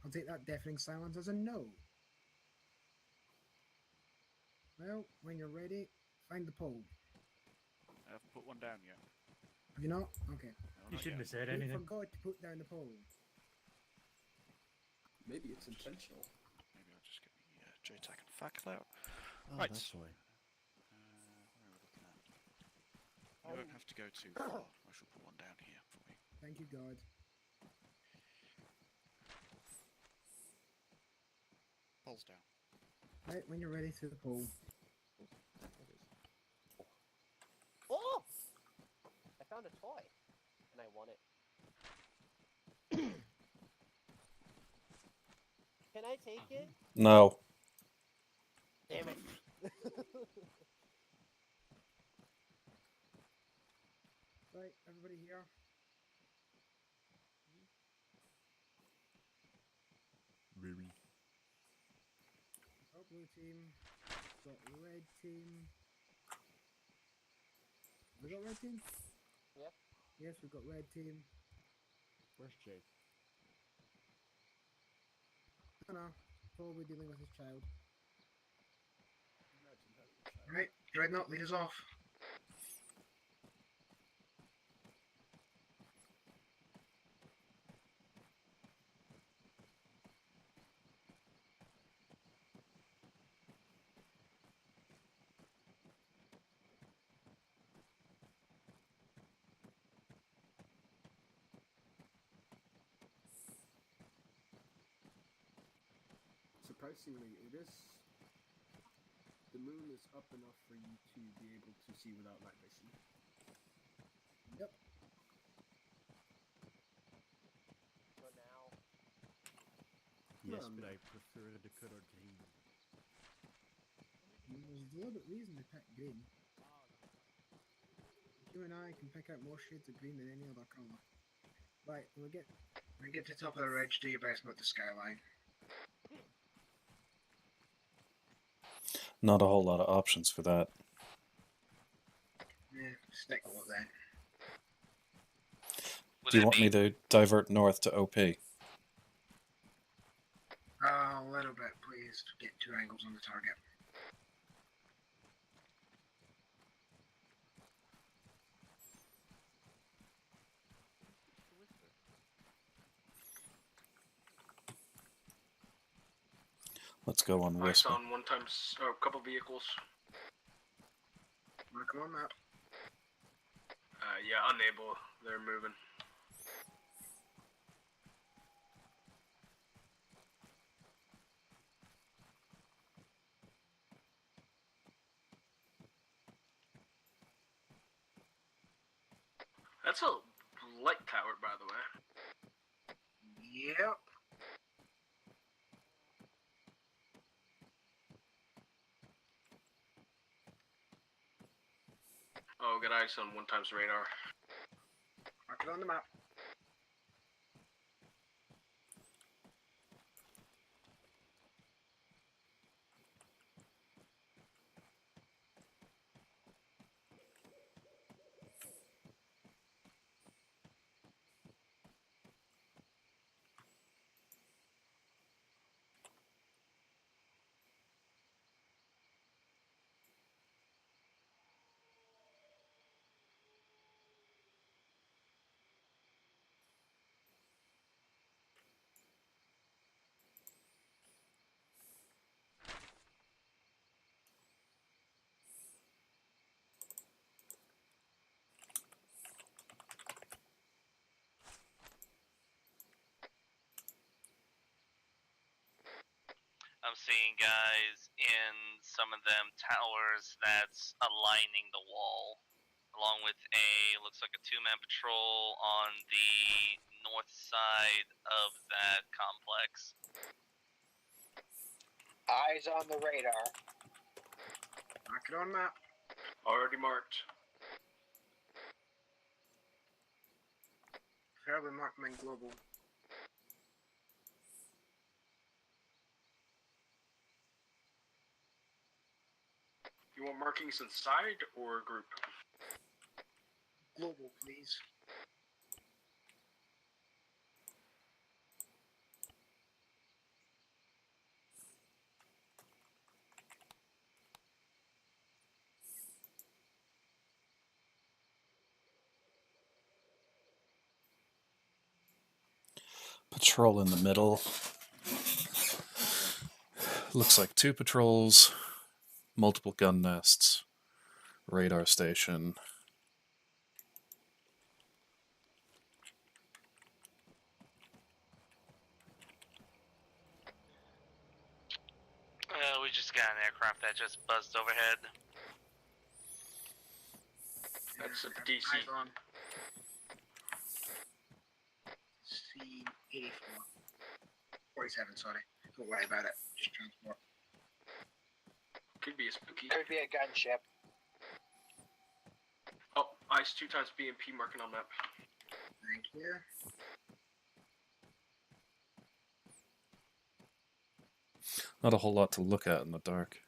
I'll take that deafening silence as a no. Well, when you're ready, find the pole. I haven't put one down yet. Have you not? Okay. No, You not shouldn't yet. have said You anything. forgot to put down the pole. Maybe it's intentional. Maybe I'll just get the JTAC and fact out. Oh, Right. that's why. Where are we looking at? You won't have to go too far. I shall put one down here for you. Thank you, God. Poles down. Right, when you're ready to the pole. Oh! I found a toy, and I won it. Can I take it? No. Damn it. Right, everybody here. Maybe. Got blue team. Got red team. We got red team? Yeah. Yes, we've got red team. Where's Jade? I know. Probably dealing with his child. Imagine having a child. Right, Dreadnought, lead us off. Surprisingly, it is. The moon is up enough for you to be able to see without night vision. Yep. For now. Yes, No, but no. I prefer the color green. There's a deliberate reason they picked green. You and I can pick out more shades of green than any other colour. Right, when we get to the top of the ridge, do your best about the skyline. Not a whole lot of options for that. Yeah, stick with that. Would Do you it want be me to divert north to OP? A little bit, please. Get 2 angles on the target. Let's go on Eyes Whisper. on one times, a couple vehicles. Mark them on map. Yeah, unable. They're moving. That's a light tower, by the way. Yep. Oh, got eyes on one times radar. Mark it on the map. I'm seeing guys in some of them towers that's aligning the wall, along with looks like a 2-man patrol on the north side of that complex. Eyes on the radar. Mark it on map. Already marked. Fairly mark them in global. You want markings inside or group? Global, please. Patrol in the middle. Looks like 2 patrols, multiple gun nests, radar station. We just got an aircraft that just buzzed overhead. That's a DC. Eyes on. C-84. 47, sorry. Don't worry about it. Just transport. Could be a spooky. Could be a gunship. Oh, ice 2 times BMP marking on map. Thank you. Not a whole lot to look at in the dark.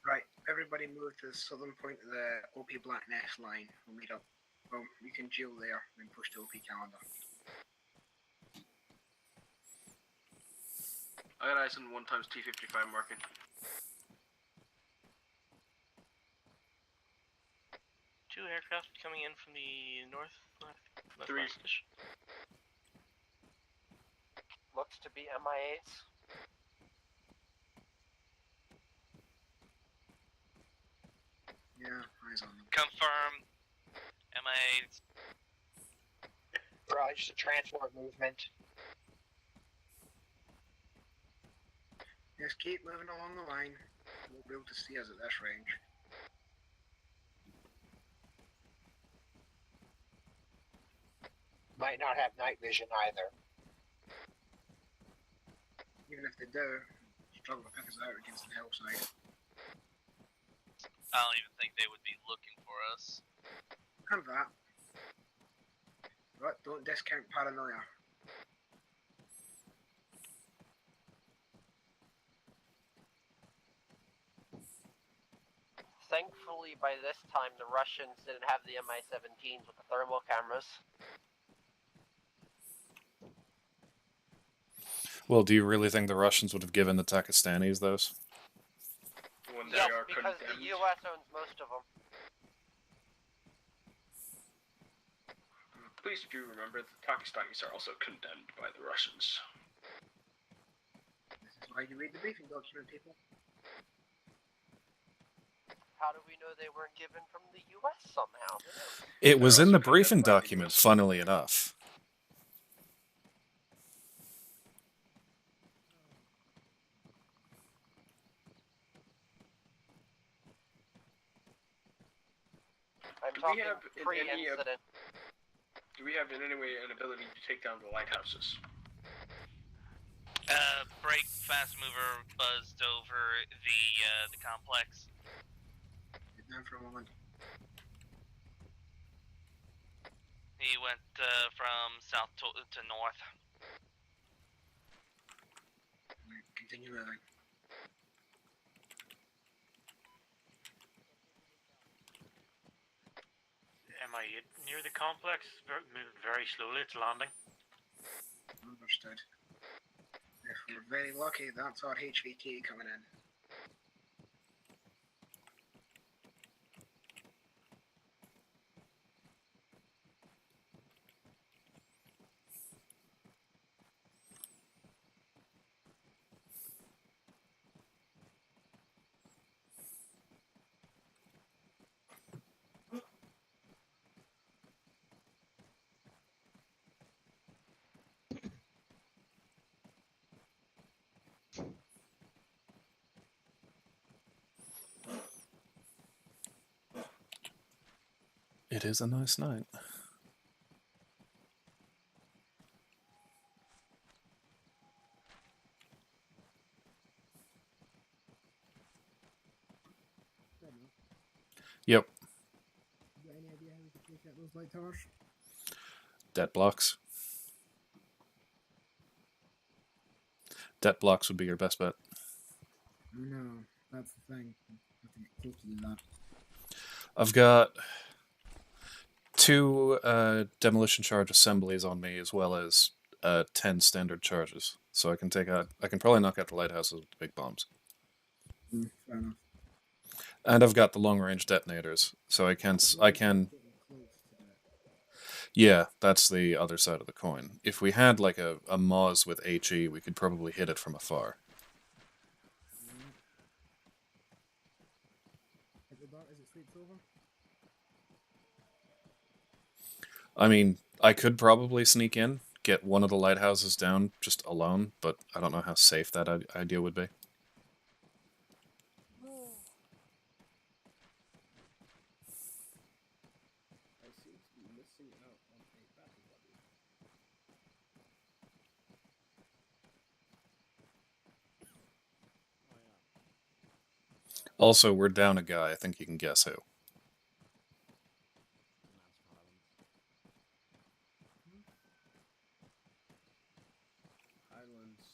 Right, everybody move to the southern point of the OP Black Nest line. We'll meet up. Well, you can duel there, then push to OP calendar. I got ice on 1 times T55 marking. Two aircraft coming in from the northwest. 3. Looks to be MI8s. Yeah, eyes on them. Confirm. MI8. Roger, transport movement. Just keep moving along the line. You won't be able to see us at this range. Might not have night vision either. Even if they do, struggle to pick us out against the hillside. I don't even think they would be looking for us. And that. But don't discount paranoia. Thankfully, by this time, the Russians didn't have the Mi-17s with the thermal cameras. Well, do you really think the Russians would have given the Takistanis those? When they Yes, are because the condemned. U.S. owns most of them. Please do remember the Takistanis are also condemned by the Russians. This is why you read the briefing document, people. How do we know they weren't given from the U.S. somehow? It was in the also briefing condemned by the document, US. funnily enough. I'm Do we talking have any pre-incident. Do we have in any way an ability to take down the lighthouses? Break fast mover buzzed over the complex. Get down for a moment. He went from south to north. Right, continue moving. MI8 near the complex, moving very slowly. It's landing. Understood. If we're very lucky, that's our HVT coming in. It is a nice night. Yep. You got any idea how we could take out those light towers? Det blocks. Det blocks would be your best bet. No, that's the thing. I have to get close to do that. I've got 2 demolition charge assemblies on me, as well as 10 standard charges. So I can probably knock out the lighthouses with the big bombs. Fair enough. And I've got the long range detonators, so I can. Yeah, that's the other side of the coin. If we had like a Moz with HE, we could probably hit it from afar. Is it sleeps over? I mean, I could probably sneak in, get one of the lighthouses down just alone, but I don't know how safe that idea would be. I seem to be missing out on a battle buddy. Also, we're down a guy. I think you can guess who. And that's violence. Highlands.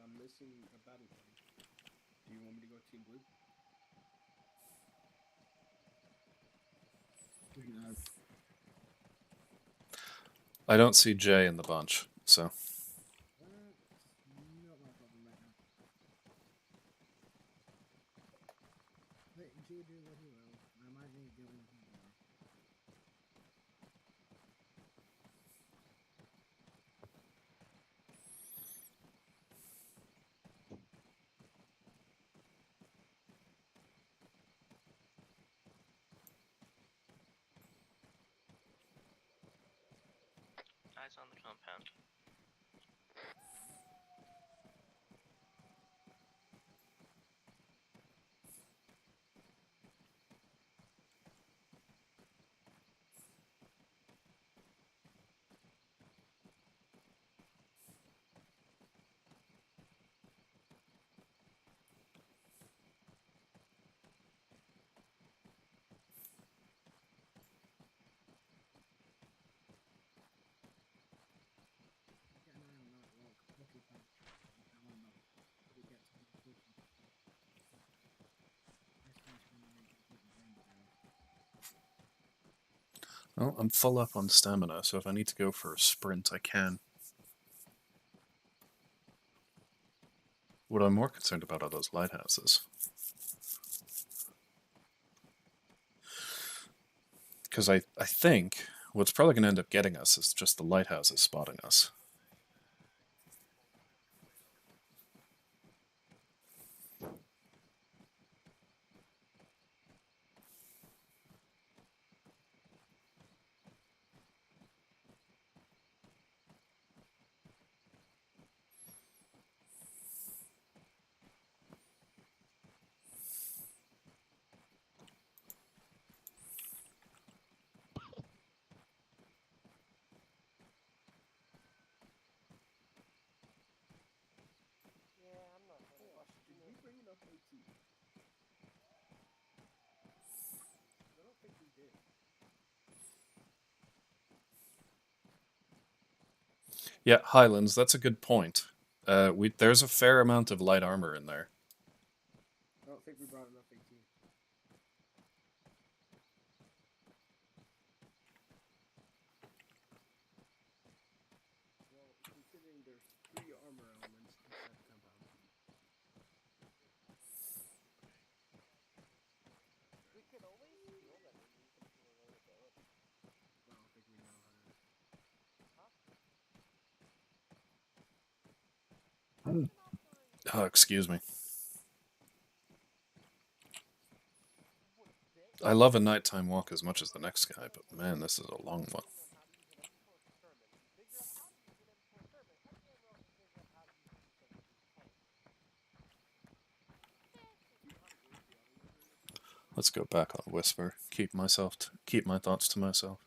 I'm missing a battle buddy. Do you want me to go Team Blue? No. I don't see Jay in the bunch, so. Not my problem right now. Let Jay do what he will. I imagine he's doing nothing more. Eyes on the compound. Get an eye on that rock. Rocky patch. Calendar. If it gets any closer. This one's when I get the range down. Well, I'm full up on stamina, so if I need to go for a sprint, I can. What I'm more concerned about are those lighthouses. Because I think what's probably going to end up getting us is just the lighthouses spotting us. Yeah, I'm not gonna rush Did we bring enough AT? I don't think we did. Yeah, Highlands, that's a good point. There's a fair amount of light armor in there. I don't think we brought enough AT. Well, considering there's 3 armor elements inside the compound. We could always steal them and use them to our own ability. I don't think we know how to. Oh, excuse me. I love a nighttime walk as much as the next guy, but man, this is a long one. Let's go back on Whisper. Keep my thoughts to myself.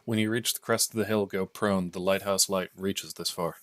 When you reach the crest of the hill, go prone. The lighthouse light reaches this far.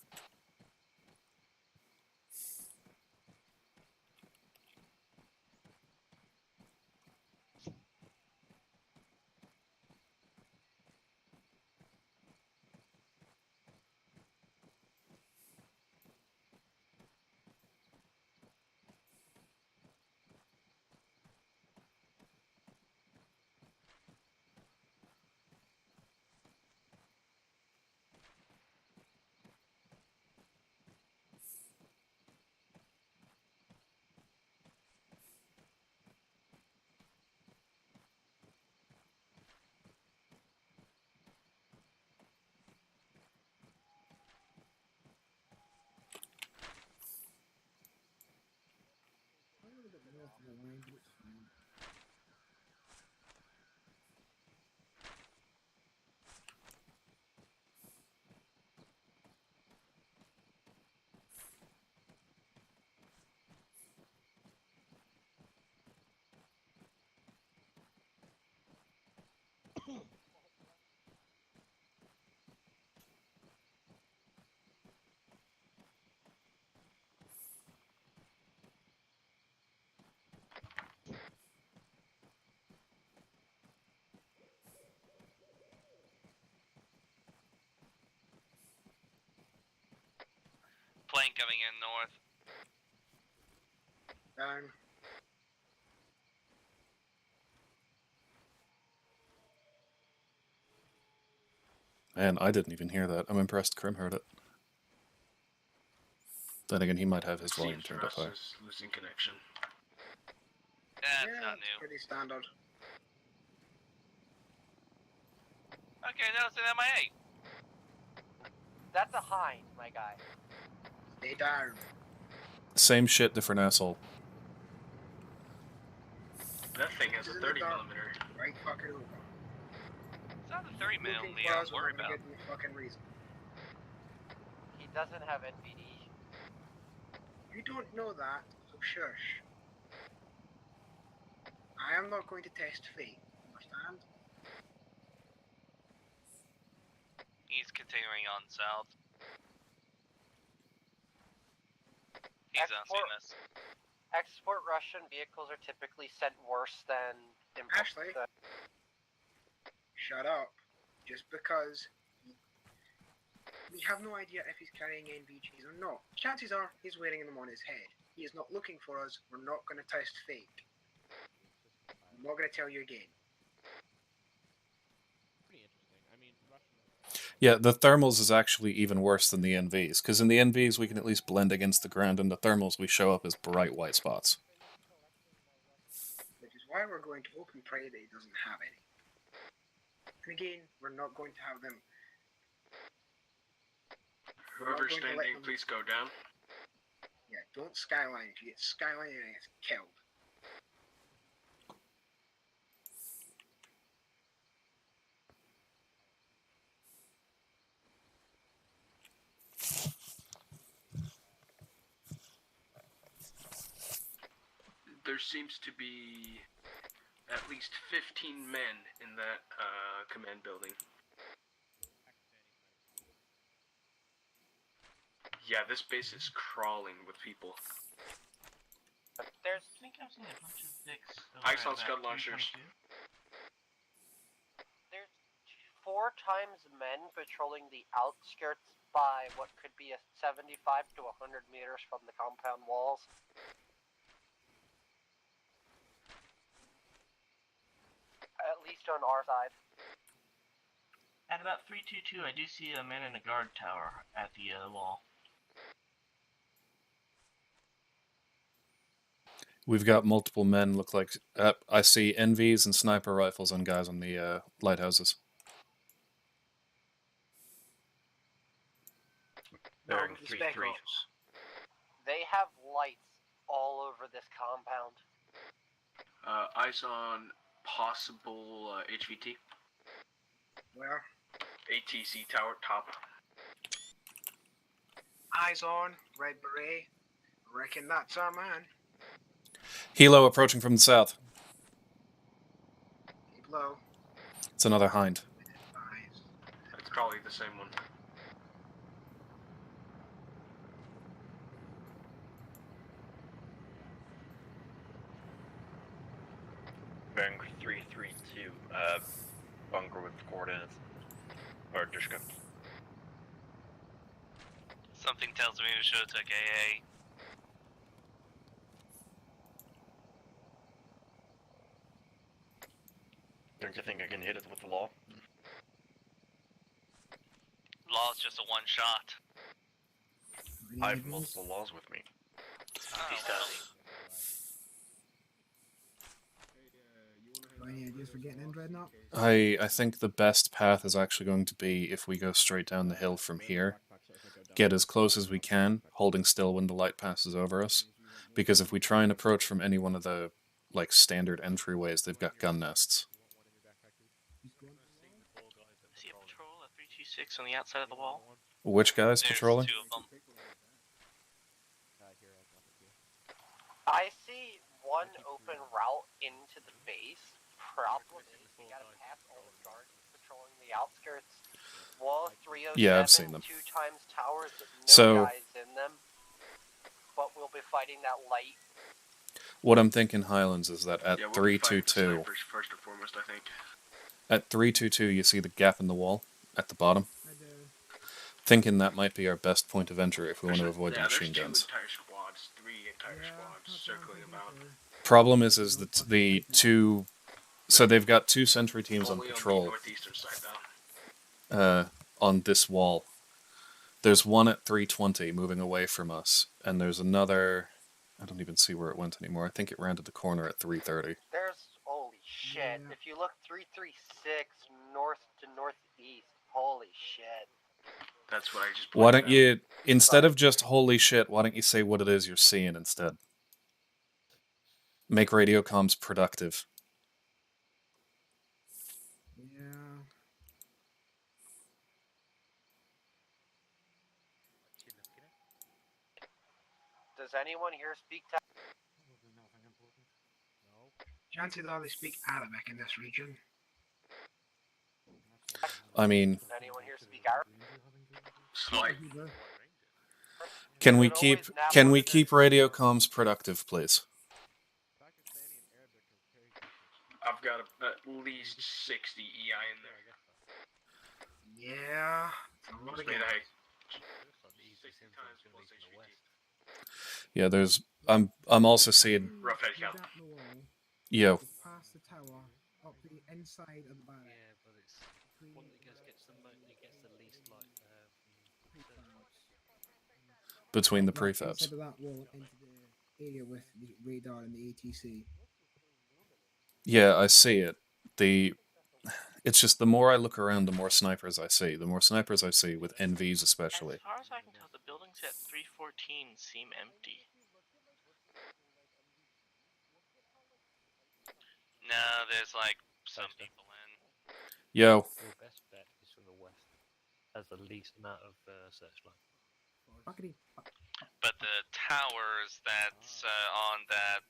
the line, but it's fine. Plane coming in north. Down. Man, I didn't even hear that. I'm impressed Krim heard it. Then again, he might have his volume Seems turned up high. is losing connection. That's Yeah, not that's new. pretty standard. Okay, that was an MIA. That's a hind, my guy. Stay down. Same shit, different asshole. That thing has a Isn't it 30 dark? millimeter. Right fucking over. It's not the 30 mil Looking me for I'm us, we're worried not about. gonna give him a fucking reason. He doesn't have NVD. You don't know that, so shush. I am not going to test fate. Understand? He's continuing on south. He's Export- asking us. Export Russian vehicles are typically sent worse than import. Ashley? Shut up. Just because we have no idea if he's carrying NVGs or not. Chances are he's wearing them on his head. He is not looking for us. We're not going to test fake. I'm not going to tell you again. Pretty interesting. I mean, Russian. Yeah, the thermals is actually even worse than the NVs, because in the NVs we can at least blend against the ground, and the thermals we show up as bright white spots. Which is why we're going to open pray that he doesn't have any. And again, we're not going to have them. Whoever's We're not going to let standing, them- please go down. Yeah, don't skyline. If you get skyline, you're going to get killed. There seems to be at least 15 men in that command building. Yeah, this base is crawling with people. There's I think I'm seeing a bunch of dicks. Ice on Scud launchers. there's 4 times men patrolling the outskirts by what could be a 75 to 100 meters from the compound walls. At least on our side. At about 322, I do see a man in a guard tower at the wall. We've got multiple men look like... I see NVs and sniper rifles on guys on the lighthouses. Bearing the 3-3. speckles. They have lights all over this compound. Eyes on possible HVT. Where? ATC tower top. Eyes on, red beret. Reckon that's our man. Helo approaching from the south. Keep low. It's another hind. Eyes. It's probably the same one. Bearing 332, bunker with coordinates. Or description. Something tells me we should have took AA. Don't you think I can hit it with the law? Law's just a one shot. I have multiple laws with me. Oh, He's well. Any ideas for getting in, Dreadnought? I think the best path is actually going to be if we go straight down the hill from here, get as close as we can, holding still when the light passes over us, Because if we try and approach from any one of the like standard entryways, they've got gun nests. I see a patrol at 326 on the outside of the wall. Which guys There's patrolling? 2 of them. I see one open route into the base. Problem is, we gotta pass all the guards patrolling the outskirts. Wall 307, Yeah, I've seen them. 2 times towers, no So- guys in them. But we'll be fighting that light. What I'm thinking, Highlands, is that at Yeah, we'll be fighting the 322, snipers first and foremost, I think. at 322, you see the gap in the wall at the bottom. I do. Thinking that might be our best point of entry if we want to avoid the machine there's guns. 2 entire squads, 3 entire squads that's what I'm circling thinking about. too. Problem is that the 2, so they've got 2 sentry teams on Only on the patrol northeastern side, though. on this wall. There's one at 320 moving away from us, and there's another. I don't even see where it went anymore. I think it rounded the corner at 330. There's, holy shit. Yeah. If you look 336 north to northeast, holy shit. That's what I just Why pointed don't you, instead of just holy shit, why don't you say what it is you're seeing instead? Make radio comms productive. Yeah. Does anyone here speak to... Chances are they speak Arabic in this region. I mean, Does anyone here speak Arabic? Slight. can we keep radio comms productive, please? I've got at least 60 EI in there. Yeah. It's a lot of Mid guys. height. 60 times plus HVT. Yeah, there's. I'm also seeing. Rough head count. Gap in the wall, Yo, go past the tower, up the inside of the barrack. Yeah, but it's one that gets the least like between the Right, prefabs. inside of that wall into the area with the radar and the ATC. Yeah, I see it. It's just the more I look around, the more snipers I see. The more snipers I see, with NVs especially. As far as I can tell, the buildings at 314 seem empty. No, there's like some people in. Yo, your best bet is from the west. Has the least amount of searchlight. Fuckity. But the towers that's on that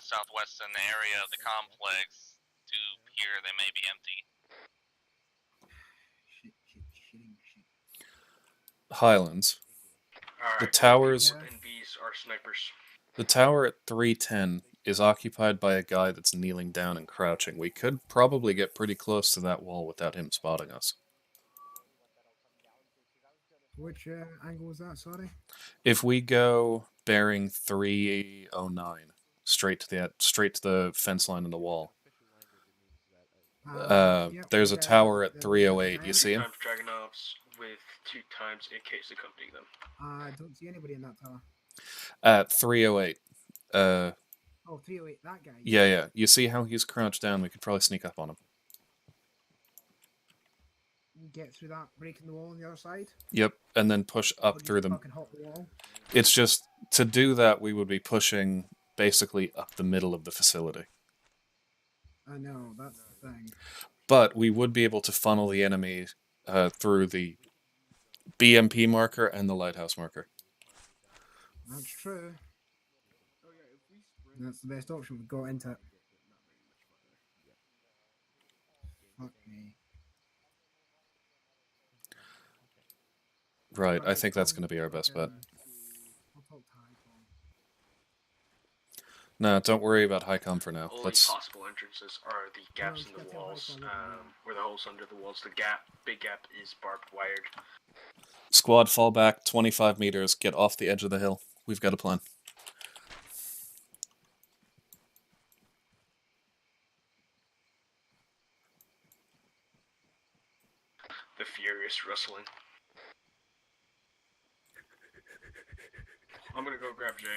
southwestern area of the complex do appear they may be empty. Highlands. Alright, The towers. NVs are snipers. The tower at 310 is occupied by a guy that's kneeling down and crouching. We could probably get pretty close to that wall without him spotting us. Which angle was that? Sorry. If we go bearing 309 straight to the fence line in the wall. Yep, There's a okay, tower at there 308. You is. see him? Times Dragonovs with 2 times in case accompanying them. I don't see anybody in that tower. At 308. Oh, 308, that guy. Yeah. You see how he's crouched down? We could probably sneak up on him. Get through that break in the wall on the other side. Yep, and then push Or up just through them. fucking hop the wall. It's just, to do that, we would be pushing basically up the middle of the facility. I know, that's the thing. But we would be able to funnel the enemy through the BMP marker and the lighthouse marker. That's true. That's the best option. We've got into it. Fuck me. Right, I think that's going to be our best bet. I'll talk to Icon. No, don't worry about HICOM for now. Only Let's. possible entrances are the gaps in the walls, or the holes under the walls. The big gap is barbed wired. Squad, fall back 25 meters, get off the edge of the hill. We've got a plan. The furious rustling. I'm gonna go grab Jay.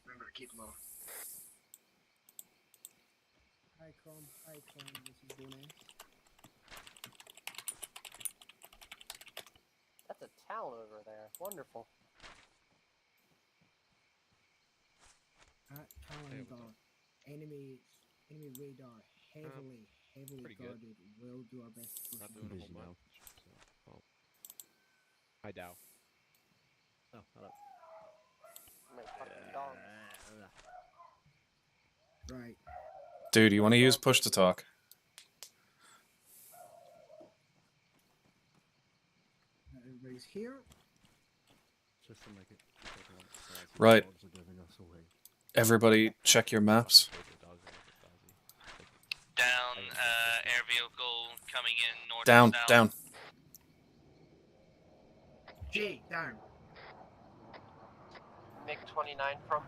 Remember to keep low. Icon, this is Bonus. That's a town over there. Wonderful. calendar, enemy radar heavily pretty good. guarded. We'll do our best to push Not them. doing a whole much. So, well. Hi, Dow. Oh, hello. My fucking dog. Right. Dude, you want to use push to talk? Everybody's here. Just to make it Right. dogs are giving us away. Everybody, check your maps. Down, air vehicle coming in north Down, and south. down. G, down. MiG-29 from.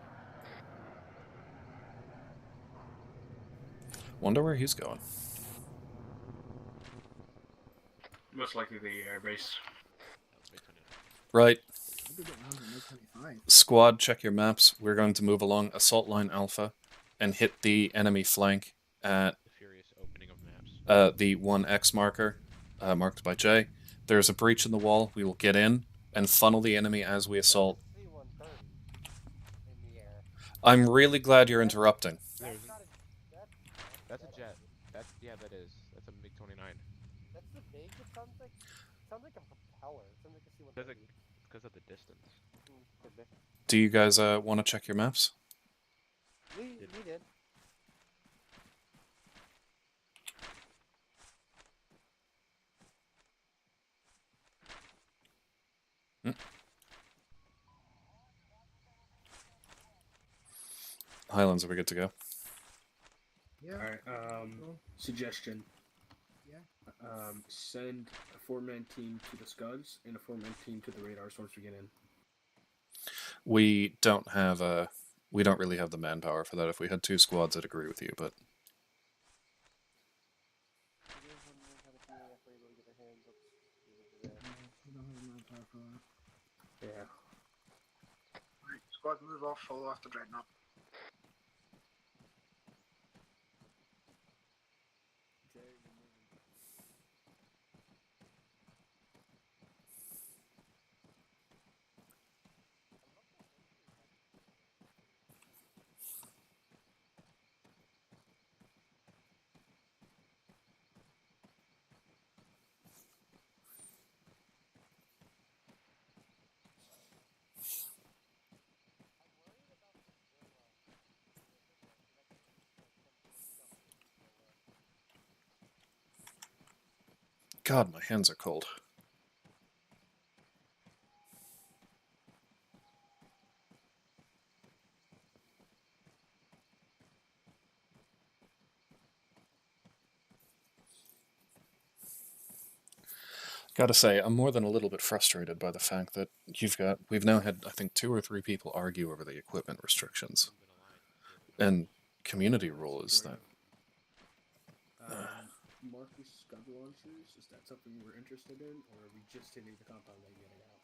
Wonder where he's going. Most likely the airbase. Right. I'll be getting on to MiG-25. Squad, check your maps. We're going to move along Assault Line Alpha and hit the enemy flank at The furious opening of maps. the 1X marker, marked by J. There's a breach in the wall. We will get in and funnel the enemy as we assault. C-130 in the air. I'm really glad you're interrupting. There's that's a jet. That's that is. That's a MiG-29. That's the big. It sounds like a propeller. It sounds like a C-130. Because of the distance. Could be. Do you guys want to check your maps? We did. Highlands, are we good to go? Yeah. Alright, suggestion. Yeah. Send a 4-man team to the Scuds and a 4-man team to the radars once we get in. We don't really have the manpower for that. If we had 2 squads, I'd agree with you, but We don't have manpower for that. Yeah. Right, squad move off, follow after Dreadnought. God, my hands are cold. Gotta say, I'm more than a little bit frustrated by the fact that we've now had, I think, 2 or 3 people argue over the equipment restrictions. And community rule is that. Marcus Scud launchers, is that something we're interested in, or are we just hitting the compound and getting out?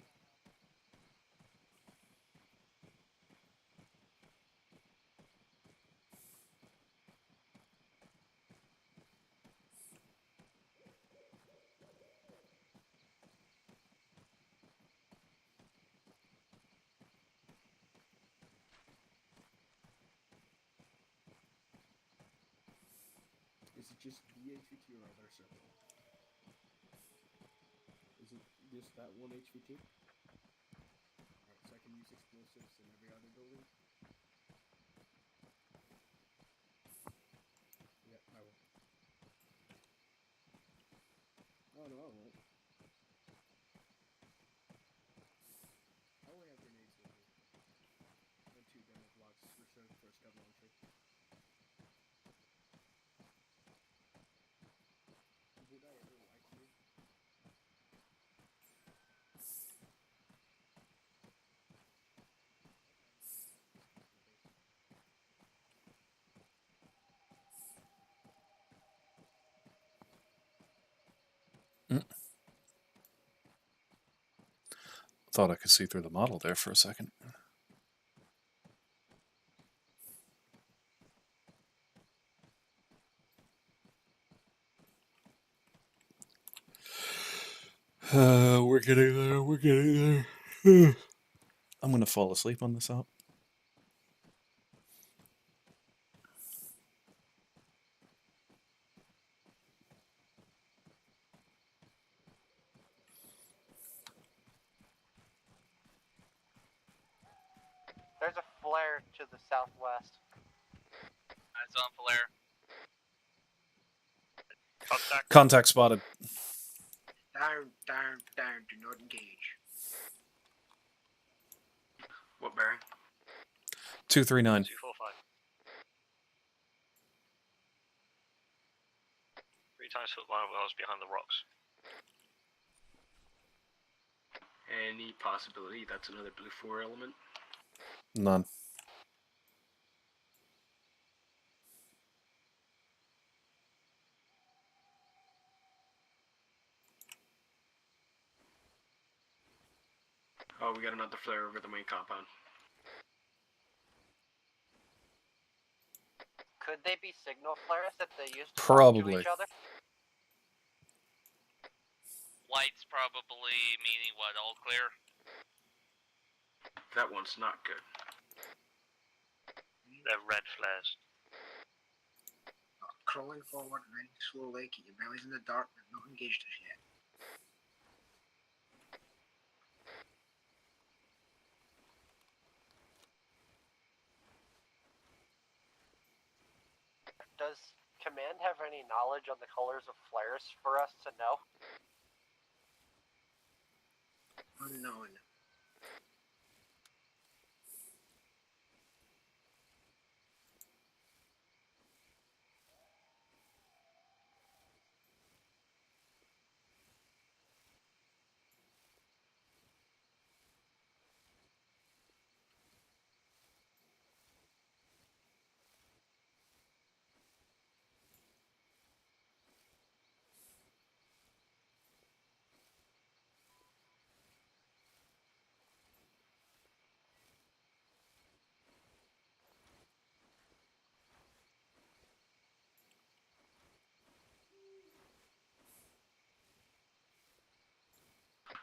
Is it just the HVT or other circle? Is it just that one HVT? Alright, so I can use explosives in every other building? Yep, I will. Oh no, I won't. I only have grenades with me. And 2 demo blocks reserved for a Scud launcher. Would I ever lie to you? Thought I could see through the model there for a second. We're getting there, we're getting there. I'm gonna fall asleep on this app. flare to the southwest. Eyes on flare. Contact spotted. Down, down, down. Do not engage. What bearing? 239. 245. 3 times foot miles behind the rocks. Any possibility that's another blue 4 element? None. Oh, we got another flare over the main compound. Could they be signal flares that they used to talk to Probably. each other? White's probably meaning what? All clear? That one's not good. They're red flares. Crawling forward, riding slowly. Keep your bellies in the dark. They've not engaged us yet. Does Command have any knowledge on the colors of flares for us to know? Unknown.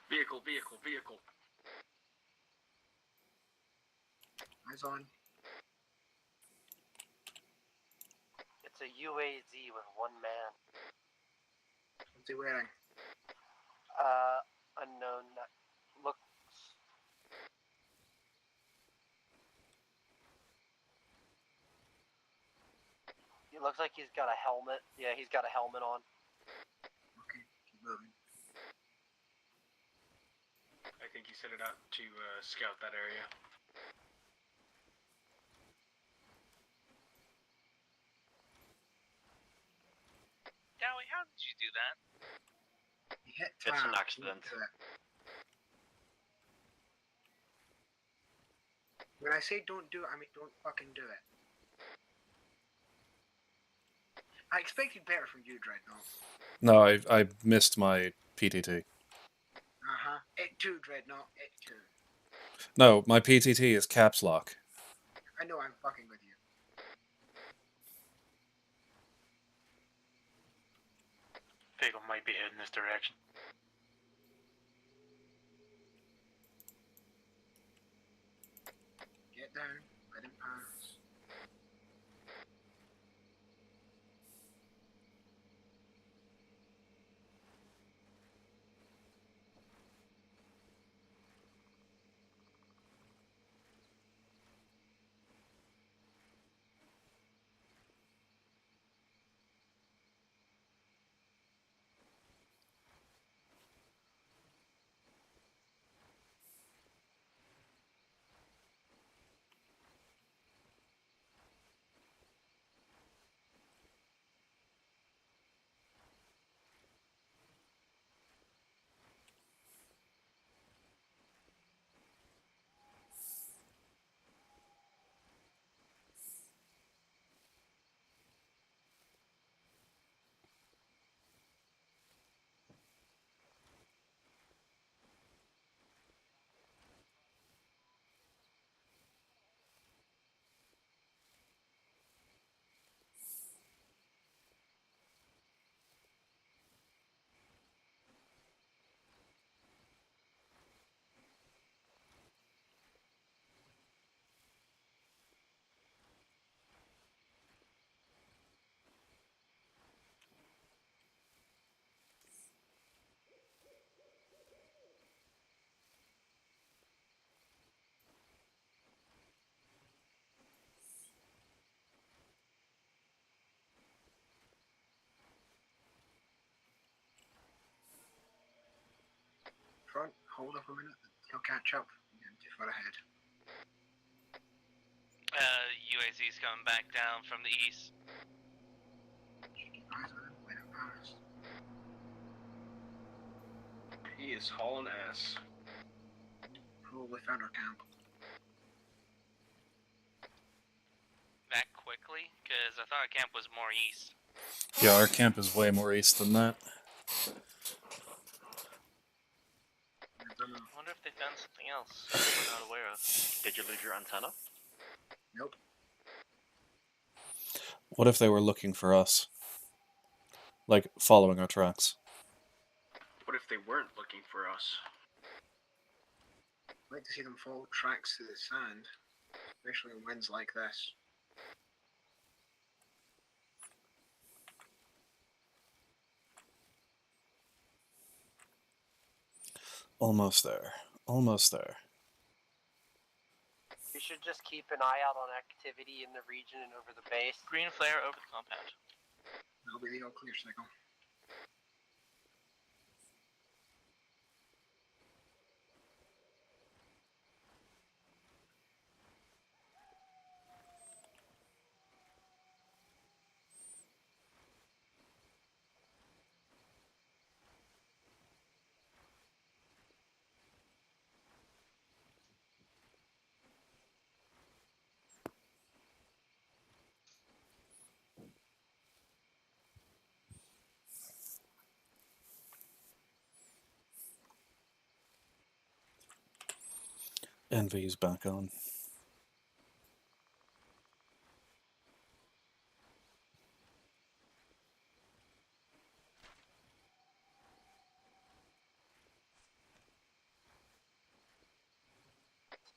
Vehicle, vehicle, vehicle. Eyes on. It's a UAZ with one man. What's he wearing? Unknown. Looks. He looks like he's got a helmet. Yeah, he's got a helmet on. Okay, keep moving. I think he set it out to scout that area. Dowie, how did you do that? You hit It's an tab. accident. Do it. When I say don't do it, I mean don't fucking do it. I expected better from you, Dreadnought. No, I missed my PTT. Uh-huh. It too, Dreadnought. It too. No, my PTT is caps lock. I know I'm fucking with you. Vehicle might be heading this direction. Get down. Let him pass. front, hold up a minute. He'll catch up. You're too far ahead. UAZ's coming back down from the east. Keep eyes on him. Let him pass. He is hauling ass. Probably found our camp. That quickly? Because I thought our camp was more east. Yeah, our camp is way more east than that. I wonder if they found something else we're not aware of. Did you lose your antenna? Nope. What if they were looking for us? Like, following our tracks? What if they weren't looking for us? I'd like to see them follow tracks through the sand, especially in winds like this. Almost there. Almost there. We should just keep an eye out on activity in the region and over the base. Green flare over the compound. That'll be the all clear signal. Envy's back on.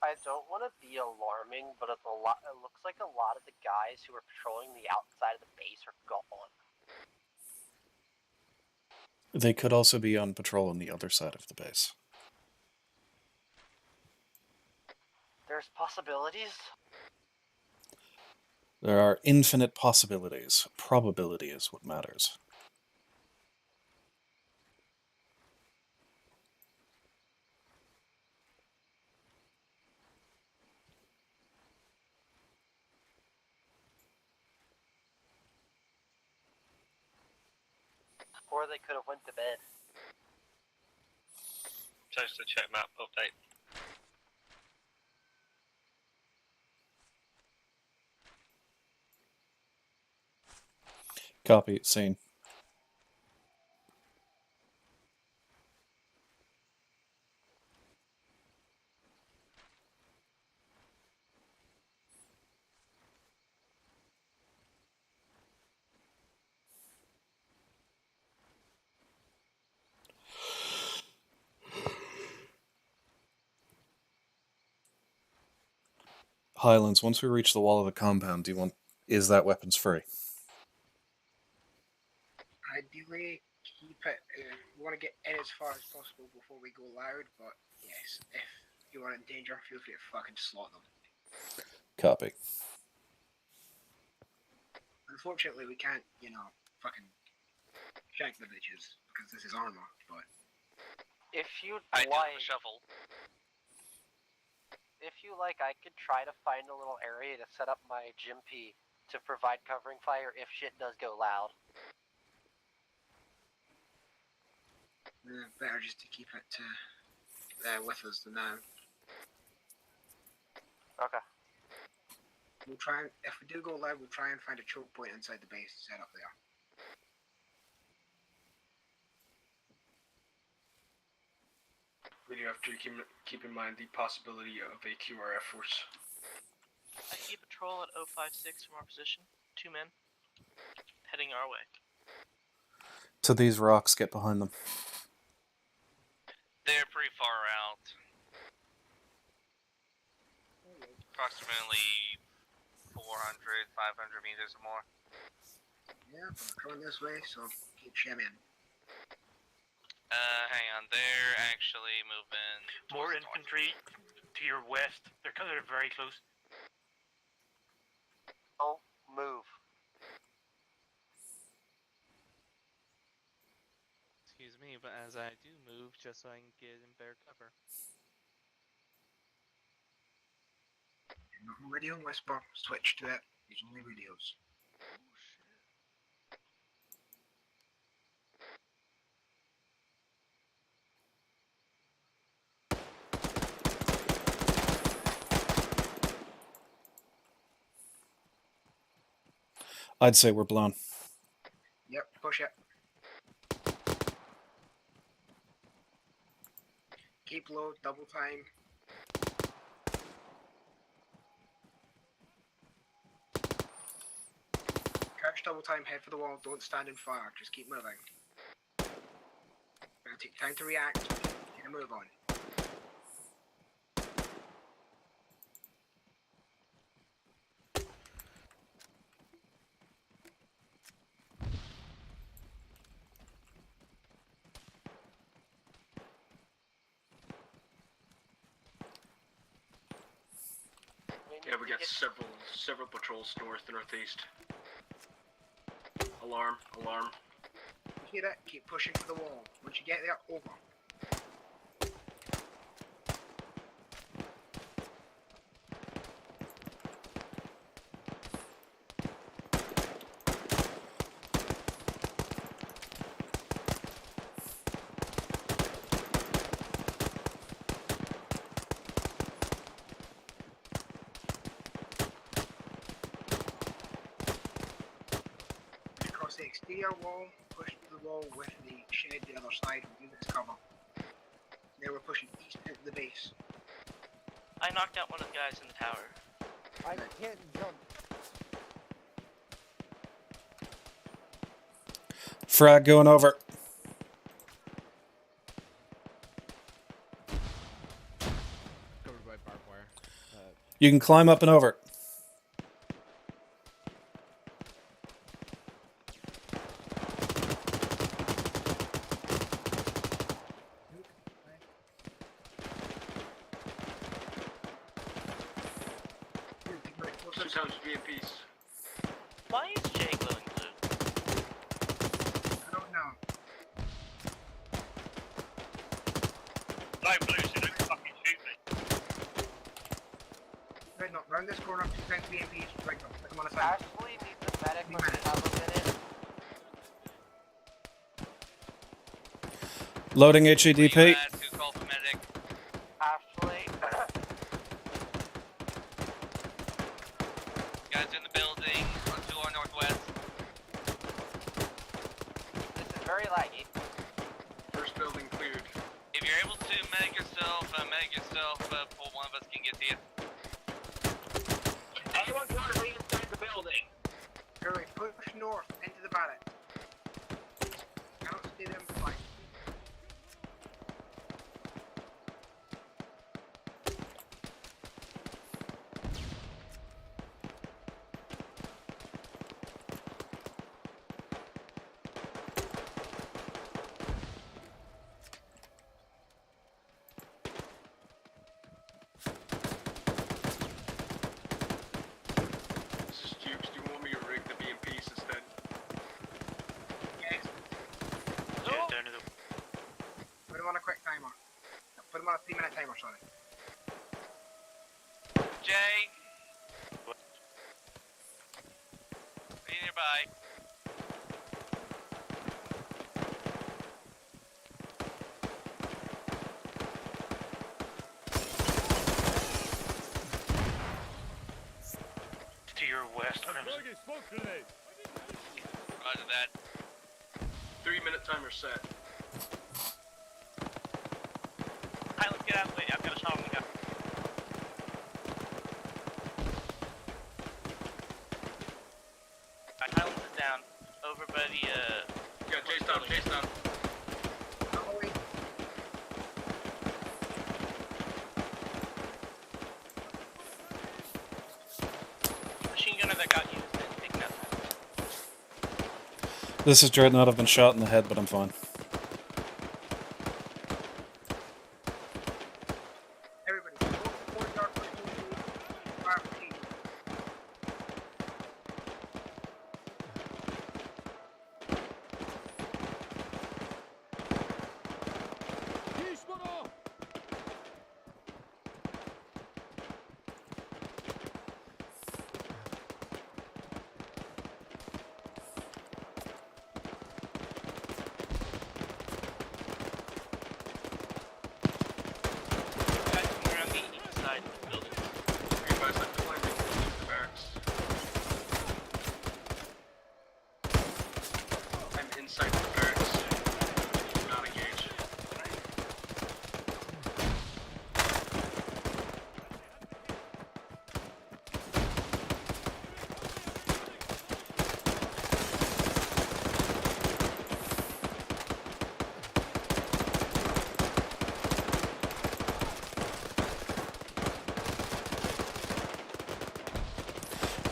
I don't want to be alarming, but it's a lot. It looks like a lot of the guys who are patrolling the outside of the base are gone. They could also be on patrol on the other side of the base. There's possibilities. There are infinite possibilities. Probability is what matters. Or they could have went to bed. Just to check map update. Copy, seen. Highlands, once we reach the wall of the compound, is that weapons free? Ideally, keep it. We want to get in as far as possible before we go loud, but yes, if you are in danger, feel free to fucking slot them. Copy. Unfortunately, we can't, fucking shank the bitches because this is Arma, but If you'd I do like, have a shovel. if you like, I could try to find a little area to set up my Jimpy to provide covering fire if shit does go loud. better just to keep it with us than now. Okay. We'll try and, if we do go loud, we'll try and find a choke point inside the base to set up there. We do have to keep in mind the possibility of a QRF force. I keep patrol at 056 from our position. 2 men. Heading our way. To these rocks, get behind them. They're pretty far out. Approximately 400, 500 meters or more. Yeah, we're going this way, so keep shimming. Hang on. They're actually moving. More towards the north. infantry to your west. They're very close. Oh, move. Excuse me, but as I do move just so I can get in better cover. Not on radio and whisper. Switch to it. Use only radios. Oh shit. I'd say we're blown. Yep, push it. Keep low, double time. Crouch double time, head for the wall, don't stand and fire, just keep moving. Gonna take time to react, get a move on. Yeah, we got several patrols north and northeast. Alarm, alarm. Hear it, keep pushing for the wall. Once you get there, over. Across the exterior wall, push to the wall with the shed the other side, use it as cover. Now we're pushing east into the base. I knocked out one of the guys in the tower. I can't jump. Frag going over. Covered by barbed wire. You can climb up and over. Sometimes VMPs. Why is Jay glowing blue? I don't know. Light blue, so don't fucking shoot me. Right, no, round this corner, 2 times VMPs, right, no, put them on the side. Ashley needs a medic when we have a minute. Loading HEDP. Who called the medic? Ashley. Guys in the building, to our northwest. This is very laggy. First building cleared. If you're able to medic yourself, before one of us can get to you. Anyone trying to leave inside the building? Hurry, push north into the barracks. Cannot stay there and fight. This is Jukes. Do you want me to rig the VMPs instead? Yes. Yeah, down to the Put them on a quick timer. Put them on a 3-minute timer, sorry. Jay! Are you nearby? to your west, Crimson. Roger that. 3-minute timer set. Alright, let's get out of the way. I've got a shot on the gun. Alright, Highlands is down. Over by the, Yeah, chase down, chase down. Oh, wait. machine gunner that got you is taking out. This is Dreadnought. I've been shot in the head, but I'm fine. Everybody, go forward, dark, fire, proceed.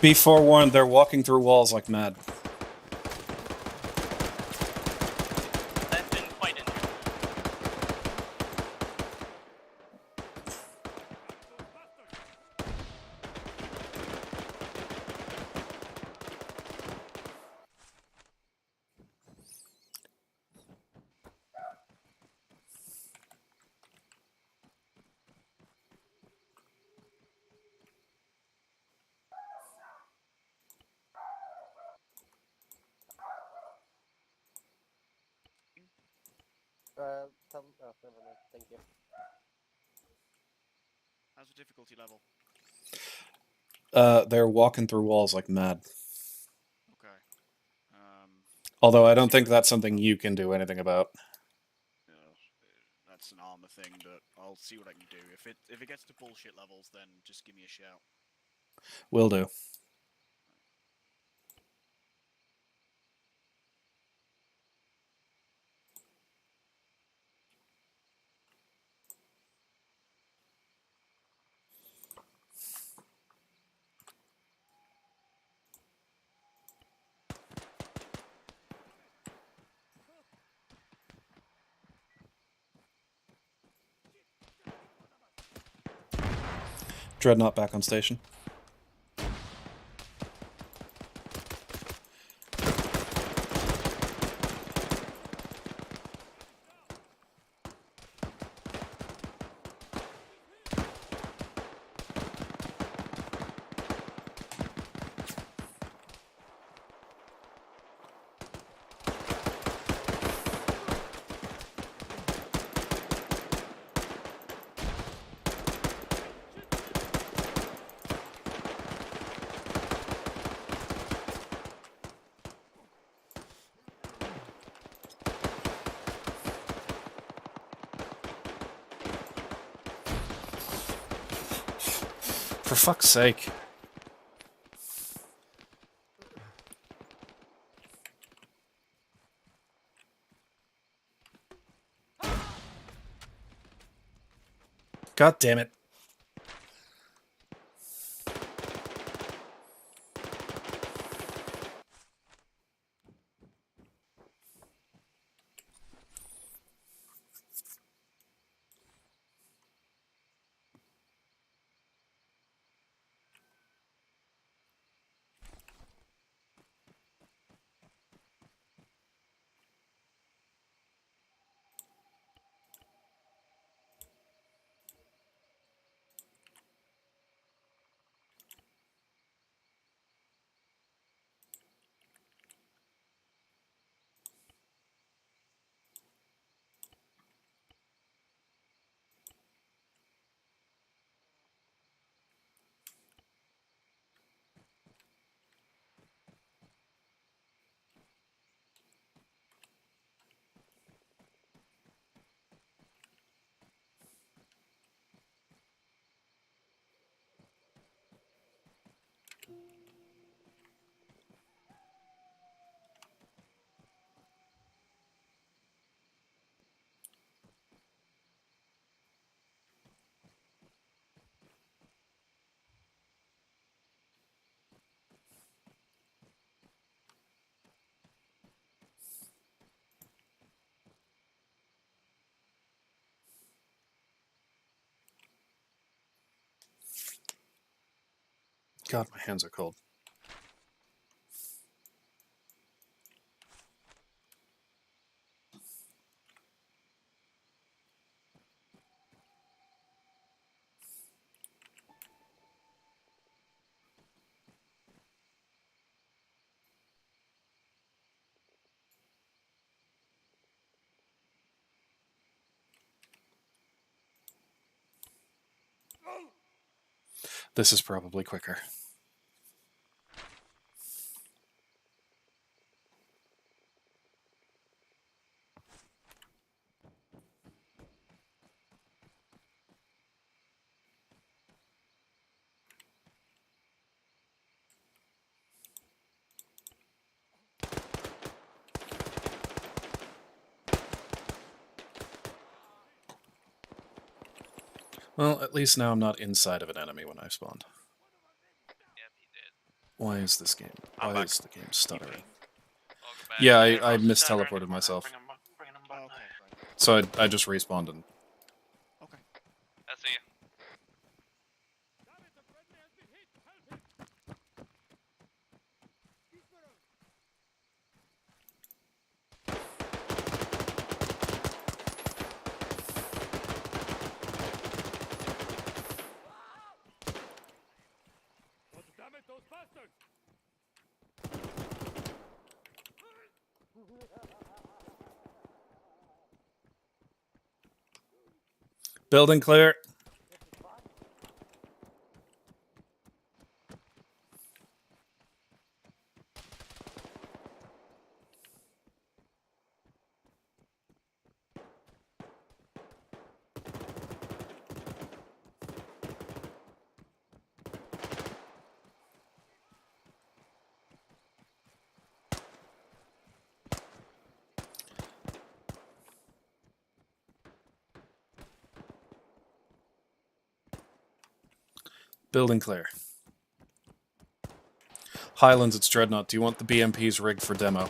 Be forewarned, they're walking through walls like mad. I've been quite interesting. Oh, never mind. Thank you. How's the difficulty level? They're walking through walls like mad. Okay. Although I don't think that's something you can do anything about. That's an Arma thing, but I'll see what I can do. If it gets to bullshit levels, then just give me a shout. Will do. Dreadnought back on station. For fuck's sake. God damn it. God, my hands are cold. This is probably quicker. Well, at least now I'm not inside of an enemy when I spawned. Yep, he did. Why is this game? I'm Why back. is the game stuttering? Welcome back. Yeah, Hey, I Ross, misteleported myself. So I just respawned and Okay. I see you. building clear. Building clear. Highlands, it's Dreadnought. Do you want the BMPs rigged for demo?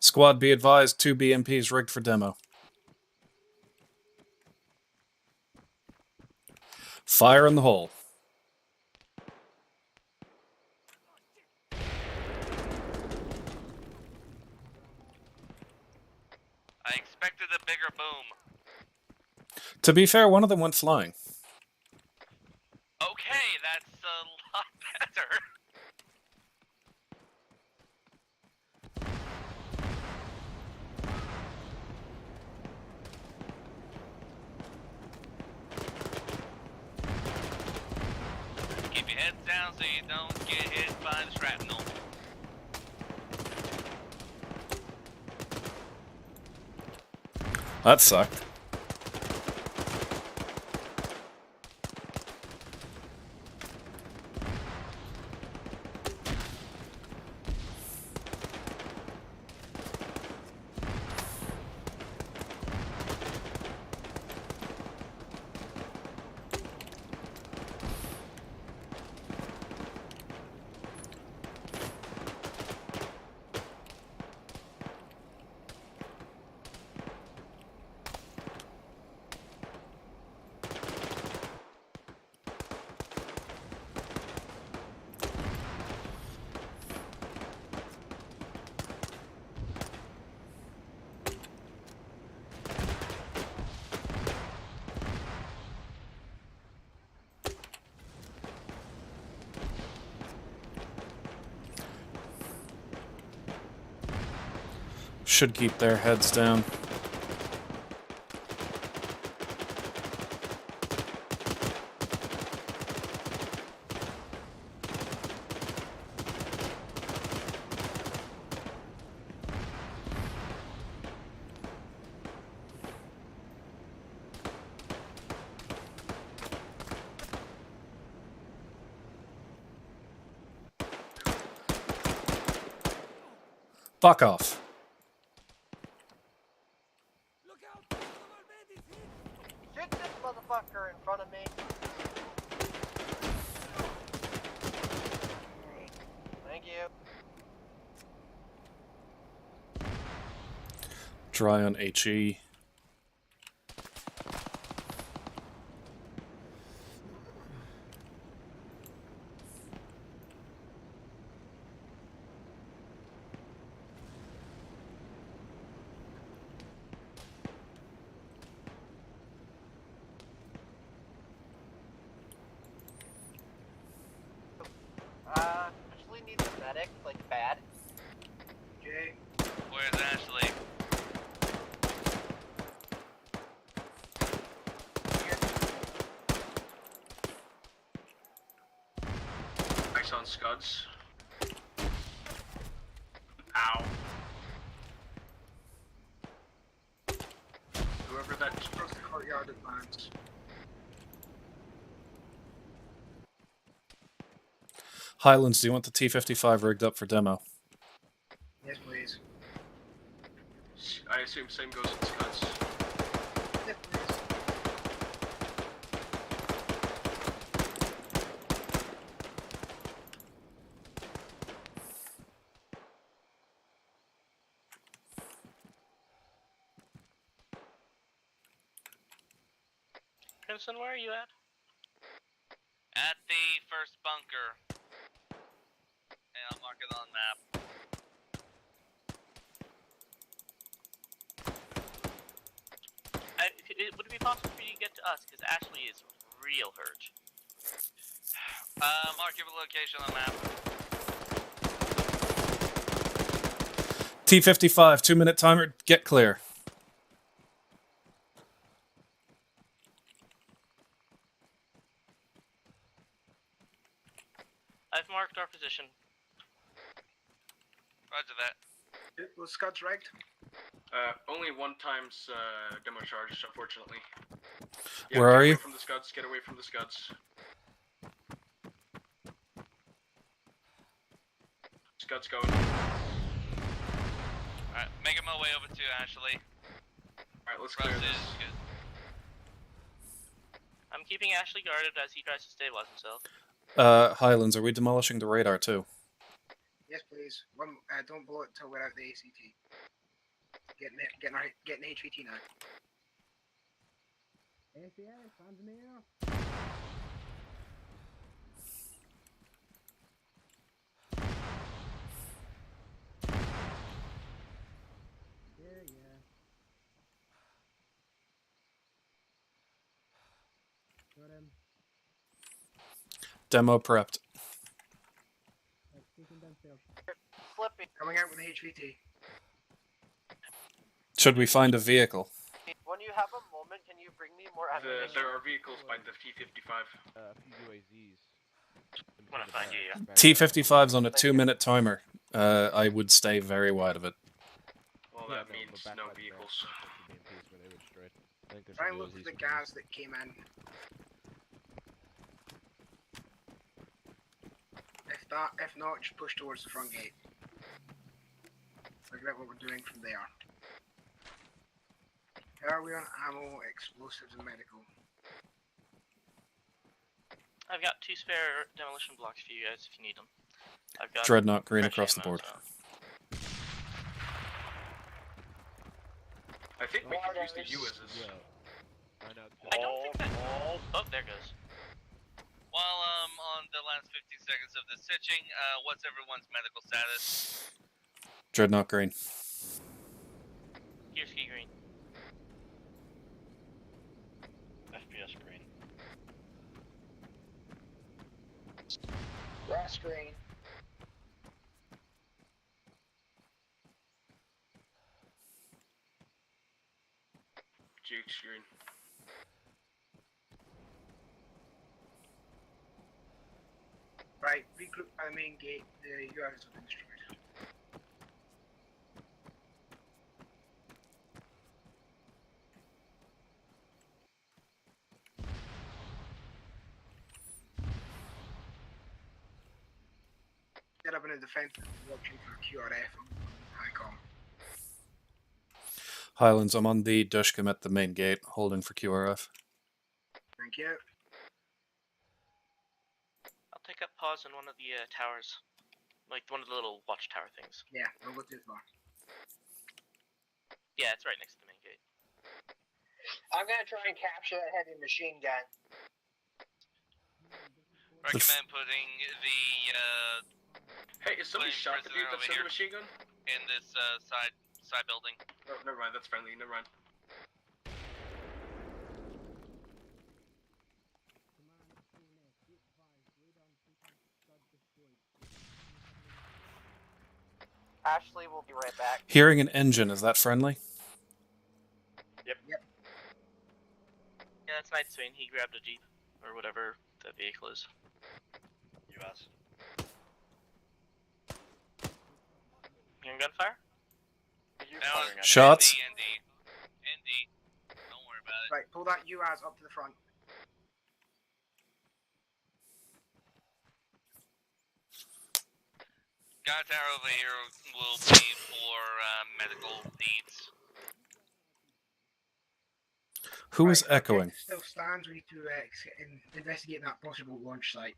Squad, be advised, 2 BMPs rigged for demo. Fire in the hole. I expected a bigger boom. To be fair, one of them went flying. Okay, that's a lot better. Keep your heads down so you don't get hit by the shrapnel. That sucked. Should keep their heads down. Fuck off. Shoot this motherfucker in front of me. Thank you. Dry on HE. Actually need a medic, like bad. Jay, Where's Ashley? you on Scuds. Ow. Whoever that just crossed the courtyard advance. Highlands, do you want the T-55 rigged up for demo? Yes, please. I assume same goes with Scuds. Yes, please. Crimson, where are you at? At the first bunker. And I'll mark it on the map. Would it be possible for you to get to us? Because Ashley is real hurt. Mark your location on the map. T-55, 2-minute timer, get clear. I've marked our position. Roger that. Was Scuds rigged? Only one times demo charge, unfortunately. Where are you? Get away from the Scuds, get away from the Scuds. Scuds going. Alright, making my way over to Ashley. Alright, let's clear this. Good. I'm keeping Ashley guarded as he tries to stabilize himself. Highlands, are we demolishing the radar too? Yes, please. Don't blow it until we're out the ACT. Getting HVT now. SAS, hands in the air. Yeah. Got him. Demo prepped. Let's take him downstairs. Flipping. Coming out with the HVT. Should we find a vehicle? When you have a moment, can you bring me more ammunition? There are vehicles by the T-55. A few UAZs. When I find you, yeah. T-55's on a 2-minute timer. I would stay very wide of it. Well, that means no vehicles. Try and look for the guys that came in. If not, just push towards the front gate. Figure out what we're doing from there. How are we on ammo, explosives, and medical? I've got 2 spare demolition blocks for you guys if you need them. I've got Dreadnought green fresh across the ammo board. as well. I think we can use the USs. I don't think that. Oh, there goes. While on the last 15 seconds of this stitching, what's everyone's medical status? Dreadnought green. Here's key green. FPS green. Grass green. Juke screen. Right, regroup by the main gate. The UIs have been destroyed. Set up in a defense, watching for QRF on HICOM. Highlands, I'm on the Dushcom at the main gate, holding for QRF. Thank you. I'll take up pause in one of the towers. Like one of the little watchtower things. Yeah, don't go too far. Yeah, it's right next to the main gate. I'm gonna try and capture that heavy machine gun. Recommend putting the Hey, is somebody Flame shot the dude prisoner that's over in here. the machine gun? in this side building. Oh, never mind, that's friendly, never mind. Ashley will be right back. Hearing an engine, is that friendly? Yeah, that's Night Swain. He grabbed a jeep or whatever that vehicle is. US. Shots. ND. Don't worry about it. Right, pull that UAS up to the front. Guard tower over here will be for medical needs. Who is Right, our echoing? objective still stands. We need to investigate that possible launch site.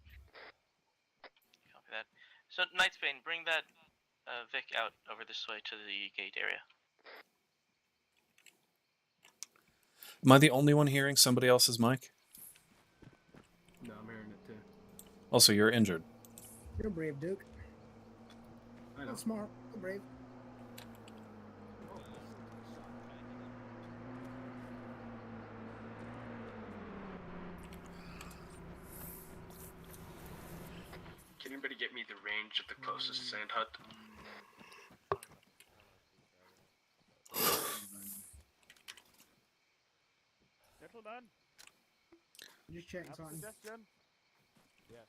Copy that. So, Nightsbane, bring that Vic out over this way to the gate area. Am I the only one hearing somebody else's mic? No, I'm hearing it too. Also, you're injured. You're brave, Duke. I know. That's smart. You're brave. Can anybody get me the range of the closest sand hut? Gentlemen, Just checking something. suggestion. Yes.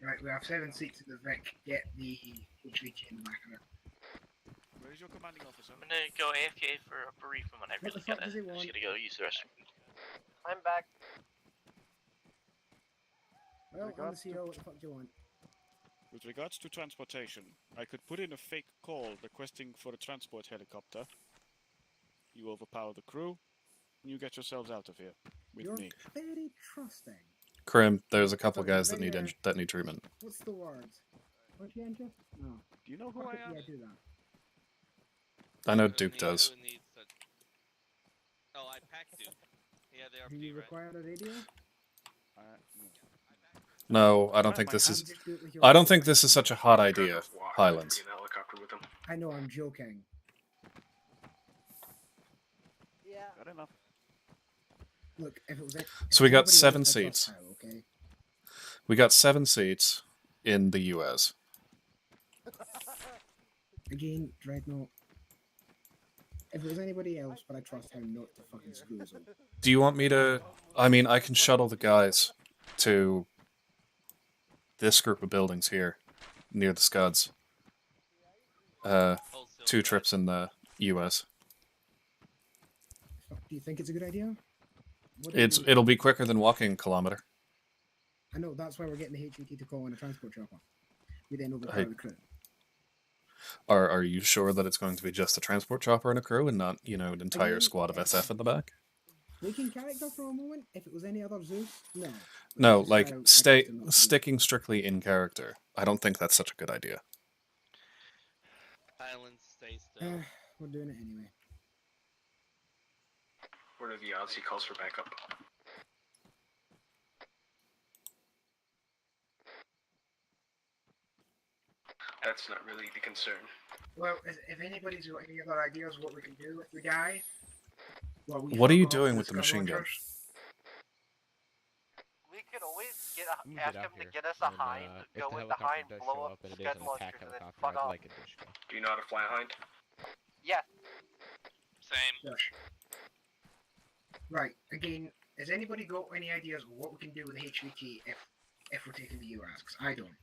Right, we have 7 seats in the Vic. Get the HVT in the back of it. Where is your commanding officer? I'm gonna go AFK for a brief moment. I What the really fuck gotta, does he just want? gotta go use the restroom. I'm back. Well, I'm the Regards to- CEO. What the fuck do you want? With regards to transportation, I could put in a fake call requesting for a transport helicopter. You overpower the crew, and you get yourselves out of here with You're me. very trusting. Krim, there's a couple Sorry, guys that very, need treatment. What's the word? Conscientious? No. Do you know who I am? Yeah, do that. I know Duke does. Who needs such... Oh, I packed Duke. Yeah, they are Do you right? require a radio? No, I don't think this is. I don't think this is such a hot idea, Highlands. Get an helicopter with them. I know, I'm joking. Yeah. Got enough. Look, if it was like, So we got somebody 7 else, I trust seats. Kyle, okay? We got 7 seats in the US. Again, Dreadnought. If it was anybody else, but I trust him not to fucking screw us up. Do you want me to? I mean, I can shuttle the guys to this group of buildings here, near the Scuds. 2 trips in the US. Do you think it's a good idea? What do you- It'll be quicker than walking a kilometer. I know, that's why we're getting the HVT to call in a transport chopper. We then overpower the crew. Are you sure that it's going to be just a transport chopper and a crew, and not, you know, an entire Again, squad of SF in the back? Making character for a moment, if it was any other Zeus, no. No, This is like how I stay get to not do sticking strictly in character. I don't think that's such a good idea. Island, stay still. We're doing it anyway. What are the odds he calls for backup? That's not really the concern. Well, if anybody's got any other ideas what we can do with the guy, well, we What are you fuck off doing the with the scum machine gun? launchers. We could always I'm gonna ask get him out to here, get us a and, hind, if go the with the helicopter hind, does blow show up up and it is scud an attack launchers, and then helicopter, fuck I'd off. like additional. Do you know how to fly hind? Yeah. Same. Yes. Right. Again, has anybody got any ideas of what we can do with the HVT if we're taking the US? Because I don't.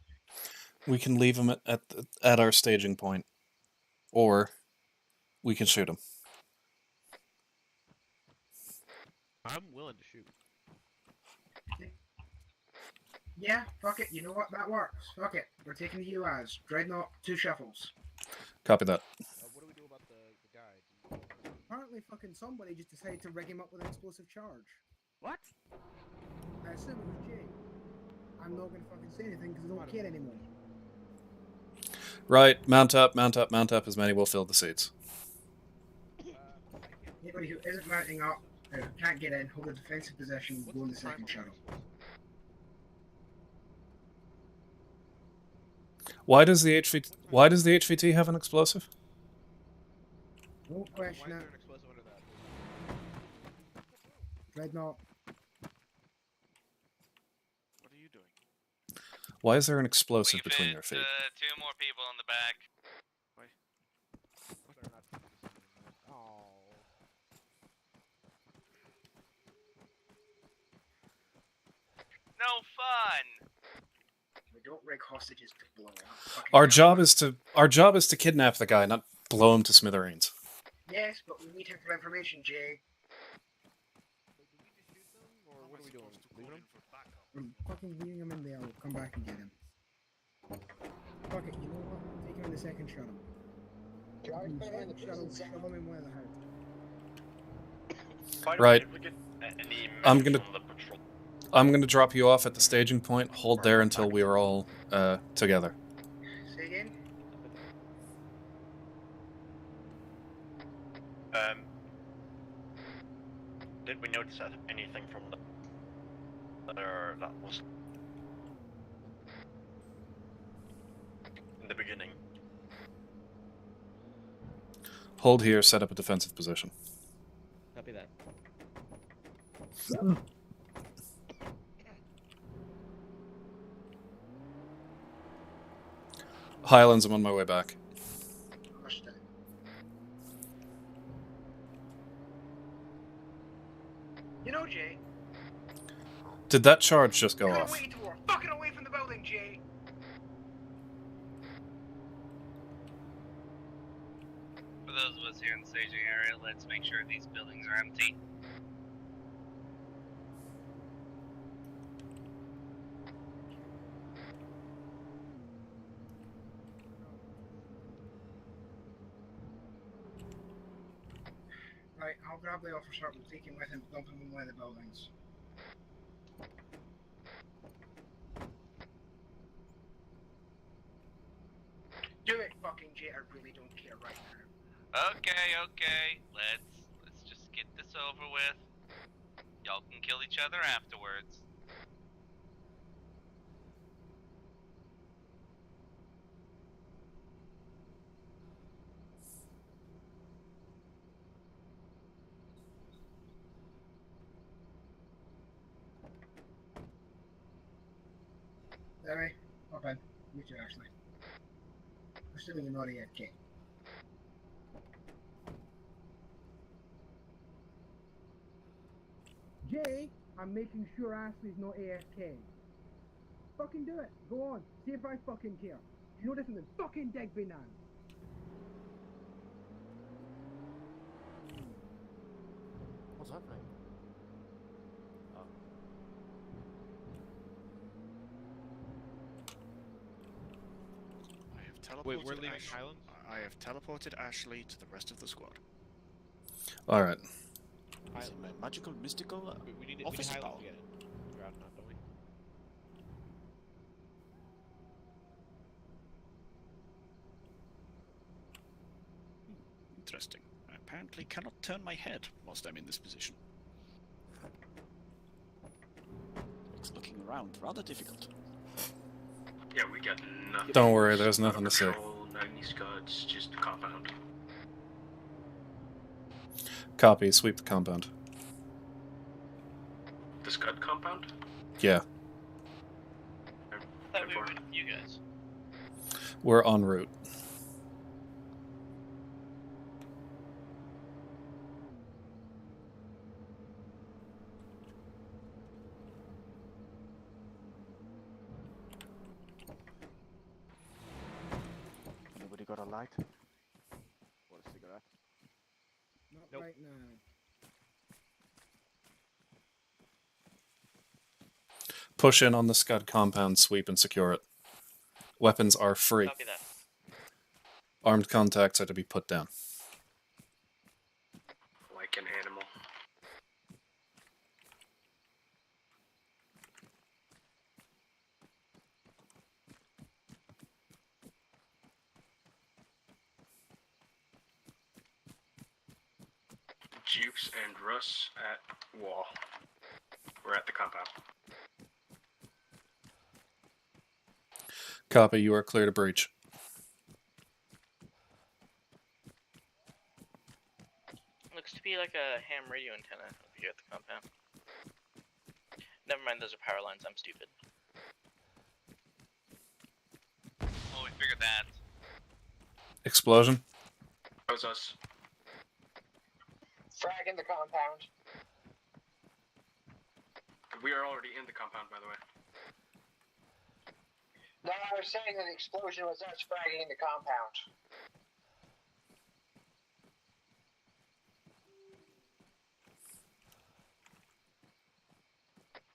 We can leave them at our staging point, or we can shoot them. I'm willing to shoot. Yeah, fuck it. You know what? That works. Fuck it. We're taking the US. Dreadnought, 2 shuffles. Copy that. What do we do about the guy? Apparently fucking somebody just decided to rig him up with an explosive charge. What? I assume it was Jay. I'm not gonna fucking say anything because I don't care anymore. Right, mount up, as many will fill the seats. Anybody who isn't mounting up, can't get in, hold a defensive position, go in the second shuttle. Why does the HVT have an explosive? Don't question it. Dreadnought. What are you doing? Why is there an explosive between your feet? 2 more people in the back. Wait. No fun. We don't rig hostages to blow up. Fucking Our hell. job is to kidnap the guy, not blow him to smithereens. Yes, but we need him for information, Jay. Or what are we doing? Leaving him? I'm fucking leaving him in there. I'll come back and get him. Fuck it, you know what? Take him in the second shuttle. Charge put him in the Shuttle, prison shove cell. him in one of the houses. Right. I'm gonna drop you off at the staging point. Hold there until we are all together. Say again? Did we notice that anything from the other that was in the beginning? Hold here. Set up a defensive position. Copy that. Highlands, I'm on my way back. Understood. You know, Jay, Did that charge just go you're off? way too fucking away from the building, Jay. For those of us here in the staging area, let's make sure these buildings are empty. Right, I'll grab the officer up and take him with him, dump him in one of the buildings. Do it, fucking Jay. I really don't care right now. Okay. Let's just get this over with. Y'all can kill each other afterwards. Anyway, hop in. Meet you, Ashley. Assuming you're not AFK. Jay, I'm making sure Ashley's not AFK. Fucking do it. Go on. See if I fucking care. You know different than fucking Digby now. What's happening? Oh. I have teleported Wait, we're leaving Ash- Highlands? I have teleported Ashley to the rest of the squad. All right. Using my magical, mystical We need office Highlands power. to get in. We're out now, don't we? Interesting. I apparently cannot turn my head whilst I'm in this position. Makes looking around rather difficult. Yeah, we got nothing. Don't worry, there's nothing to say. Not any scuds, just compound. Copy. Sweep the compound. The scud compound? Yeah, I thought we were with you guys. we're en route. Anybody got a light? Or a cigarette? Not right now. Push in on the Scud compound, sweep and secure it. Weapons are free. Copy that. Armed contacts are to be put down. Like an animal. Jukes and Russ at wall. We're at the compound. Copy. You are clear to breach. Looks to be like a ham radio antenna over here at the compound. Never mind, those are power lines. I'm stupid. Oh, we figured that. Explosion. That was us. Frag in the compound. We are already in the compound, by the way. are saying that the explosion was us fragging the compound.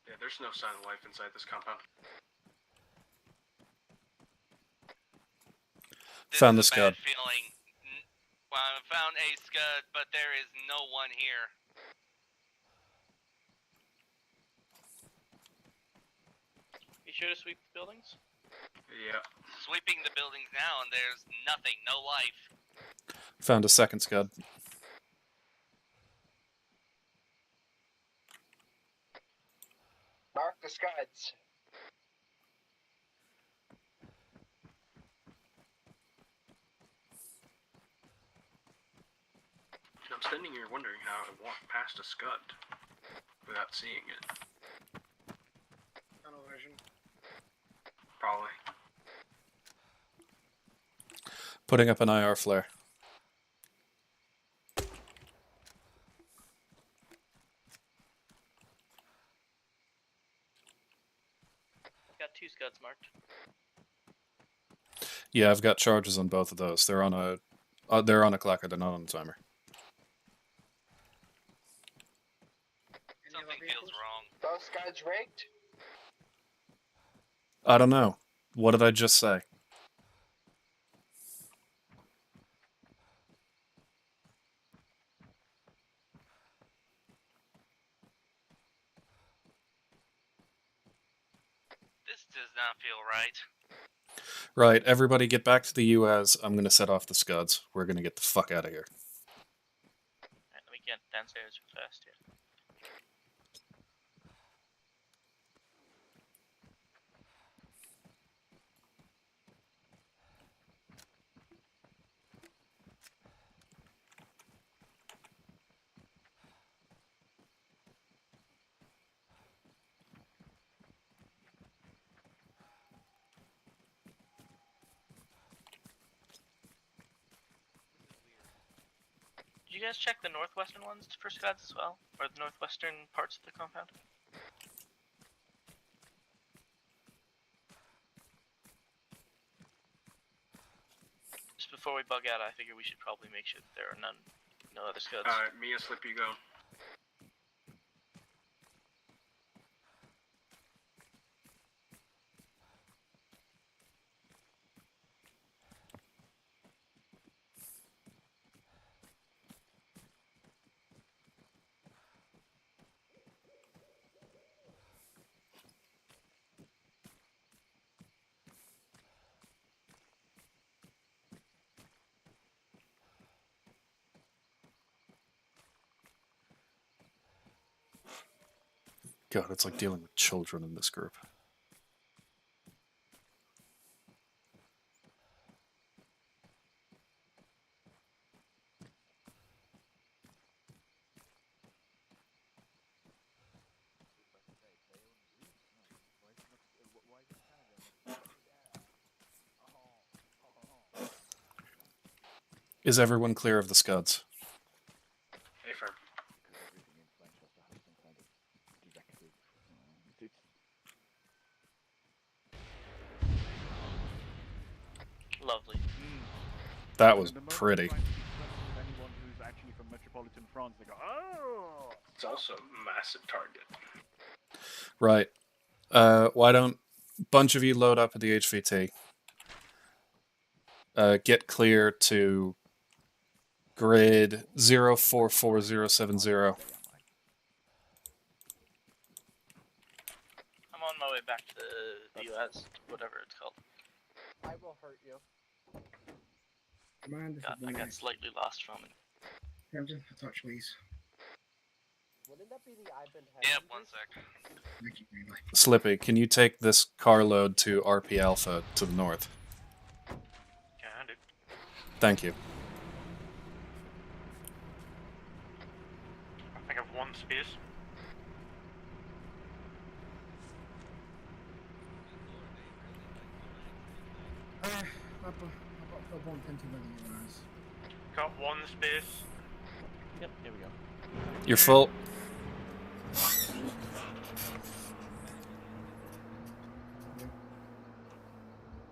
Yeah, there's no sign of life inside this compound. Found the This is a Scud. bad feeling. Well, I found a Scud, but there is no one here. You sure to sweep the buildings? Yeah. Sweeping the buildings now, and there's nothing, no life. Found a second Scud. Mark the Scuds. I'm standing here wondering how I walked past a Scud without seeing it. Tunnel vision. Probably. Putting up an IR flare. Got 2 Scuds marked. Yeah, I've got charges on both of those. They're on a clacker. They're not on a timer. Something feels wrong. Both Scuds rigged? I don't know. What did I just say? This does not feel right. Right, everybody get back to the US. I'm gonna set off the Scuds. We're gonna get the fuck out of here. Alright, let me get downstairs real fast here. Did you guys check the northwestern ones for Scuds as well? Or the northwestern parts of the compound? Just before we bug out, I figure we should probably make sure that there are no other Scuds. Alright, me and Slippy go. God, it's like dealing with children in this group. Is everyone clear of the Scuds? Hey, firm. Lovely. That was pretty. Anyone who's actually from metropolitan France, they go, oh! It's also a massive target. Right. Why don't bunch of you load up at the HVT? Get clear to grid 044070. I'm on my way back to the US, whatever it's called. I will hurt you. Command, this God, is I the got slightly lost from it. Captain, a touch, please. Wouldn't that be the I've been Yep, 1 sec. Thank you very much. Slippy, can you take this carload to RP Alpha to the north? Can do. Thank you. I think I've 1 space. I'll bump into one of you guys. Got 1 space. Yep, here we go. You're full.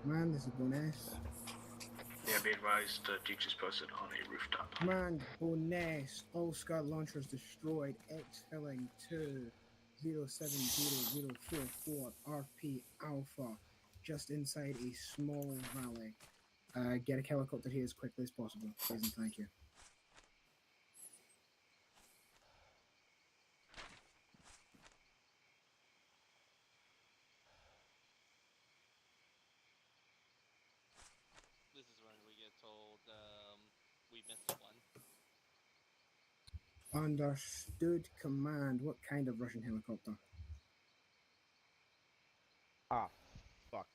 Command, this is Bonus. Yeah, be advised, Dukes is posted on a rooftop. Command, Bonus. All Scud launchers destroyed. X-filling 2070044 RP Alpha. Just inside a small valley. Get a helicopter here as quickly as possible, please and thank you. This is when we get told we missed one. Understood, command. What kind of Russian helicopter? Ah, fuck.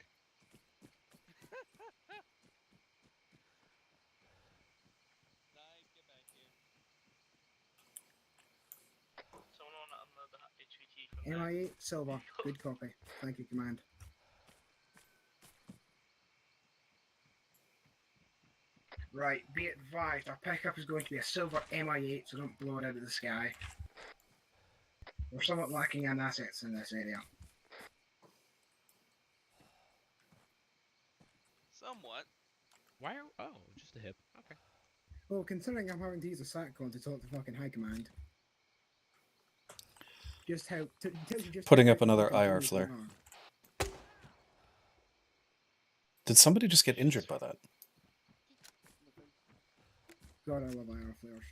Someone want to unload the HVT from there? MI8 Silver. Good copy. Thank you, command. Right, be advised, our pickup is going to be a silver MI8, so don't blow it out of the sky. We're somewhat lacking in assets in this area. Somewhat. Why are... Oh, just a hip. Okay. Well, considering I'm having to use a SATCOM to talk to fucking high command. Just how... Putting up another IR flare. Did somebody just get injured by that? God, I love IR flares.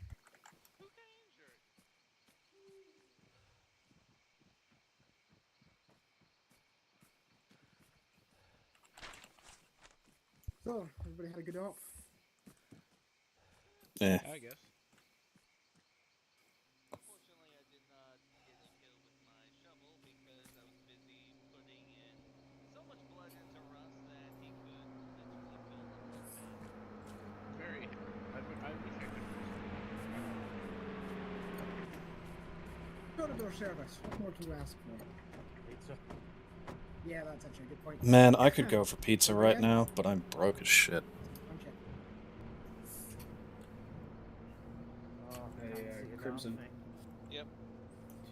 So, everybody had a good op? Yeah. I guess. Unfortunately, I did not get a kill with my shovel because I was busy putting in so much blood into Russ that he could literally fill the blood bath. Very... I wish I could... Door-to-door service. What more can you ask for? Pizza. Yeah, that's actually a good point. Man, I could go for pizza right now, but I'm broke as shit. Hey, Crimson. Yep.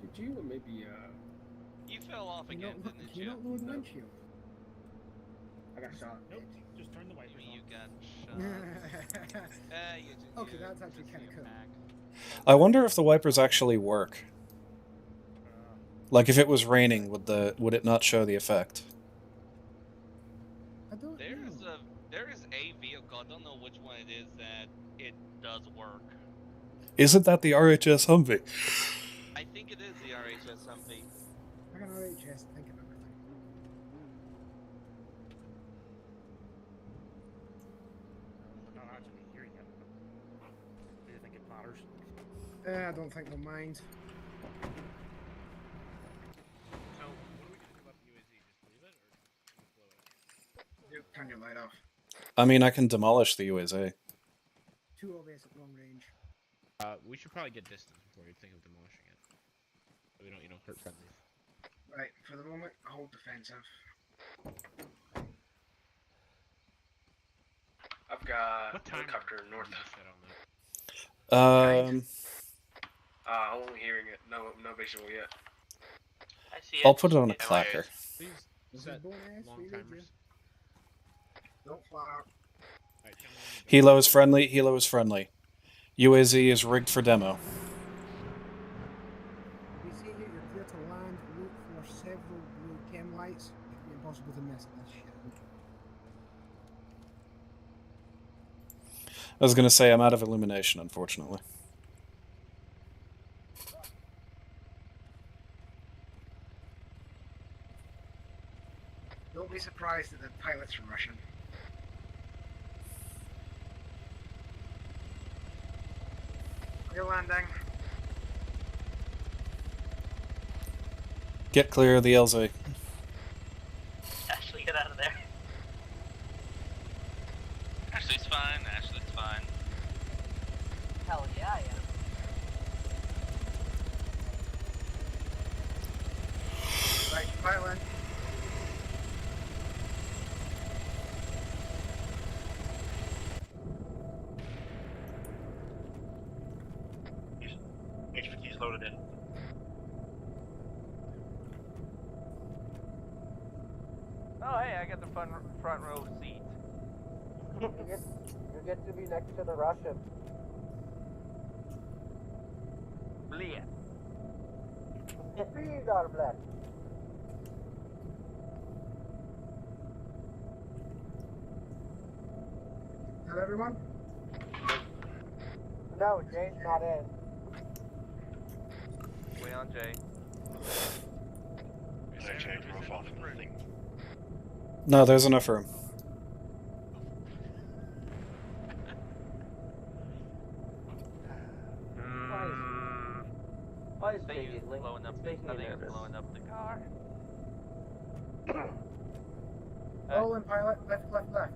Could you maybe, You fell off again, didn't Can you? you not load windshield? I got shot. Nope, just turn the wipers You on. got shot. Okay, that's actually kind of cool. I wonder if the wipers actually work. Like if it was raining, would it not show the effect? I don't know. There is a vehicle, I don't know which one it is, that it does work. Isn't that the RHS Humvee? I think it is the RHS Humvee. I got an RHS, think of everything. We're not actually here yet. Do you think it matters? I don't think we'll mind. So, what are we gonna do about the UAZ? Just leave it, or blow it? Yep, turn your light off. I mean, I can demolish the UAZ. Too obvious at long range. We should probably get distance before we think of demolishing it. So we don't, hurt friendlies. Right, for the moment, hold defensive. I've got What time helicopter north. Um, I'm only hearing it. No visual yet. I see it. I'll put it on a clacker. Please set long timers. Don't fly out. Alright, tell me when you Helo is friendly. Helo is friendly. UAZ is rigged for demo. We see here you're clear to land. Look for several blue chem lights. It'd be impossible to miss this shit. I was gonna say I'm out of illumination, unfortunately. Don't be surprised that the pilots are Russian. You're landing. Get clear of the LZ. Ashley, get out of there. Ashley's fine. Ashley's fine. Hell yeah, I am. Right, pilot. HVT's loaded in. Oh, hey, I got the front row seat. You get to be next to the Russian. Bleh. These are black. Hello, everyone. No, Jay's not in. Wait on Jay. No, there's enough room. Why is Vegas blowing up? I think it's blowing up the car. Roll in pilot. Left, left, left.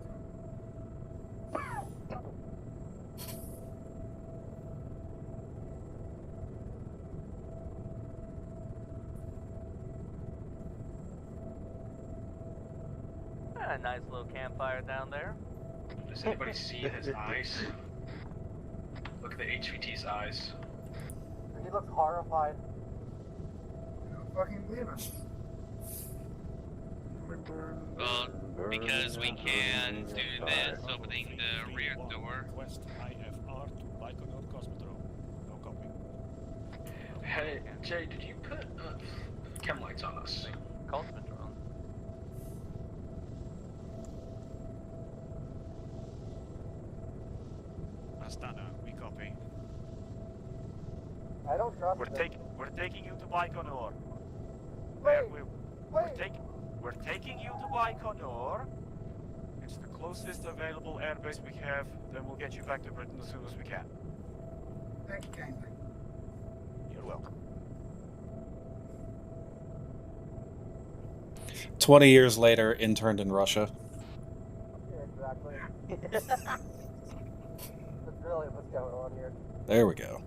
A nice little campfire down there. Does anybody see his eyes? Look at the HVT's eyes. He looks horrified. Don't fucking believe him. Well, because we can do this, opening the rear door. Request IFR to Baikonur Cosmodrome. No copy. Hey, Jay, did you put chem lights on us? Cosmodrome. Astana, we copy. I don't trust We're him. taking you to Baikonur. Wait, We're taking you to Baikonur. It's the closest available airbase we have. Then we'll get you back to Britain as soon as we can. Thank you kindly. You're welcome. 20 years later, interned in Russia. Yeah, exactly. That's really what's going on here. There we go.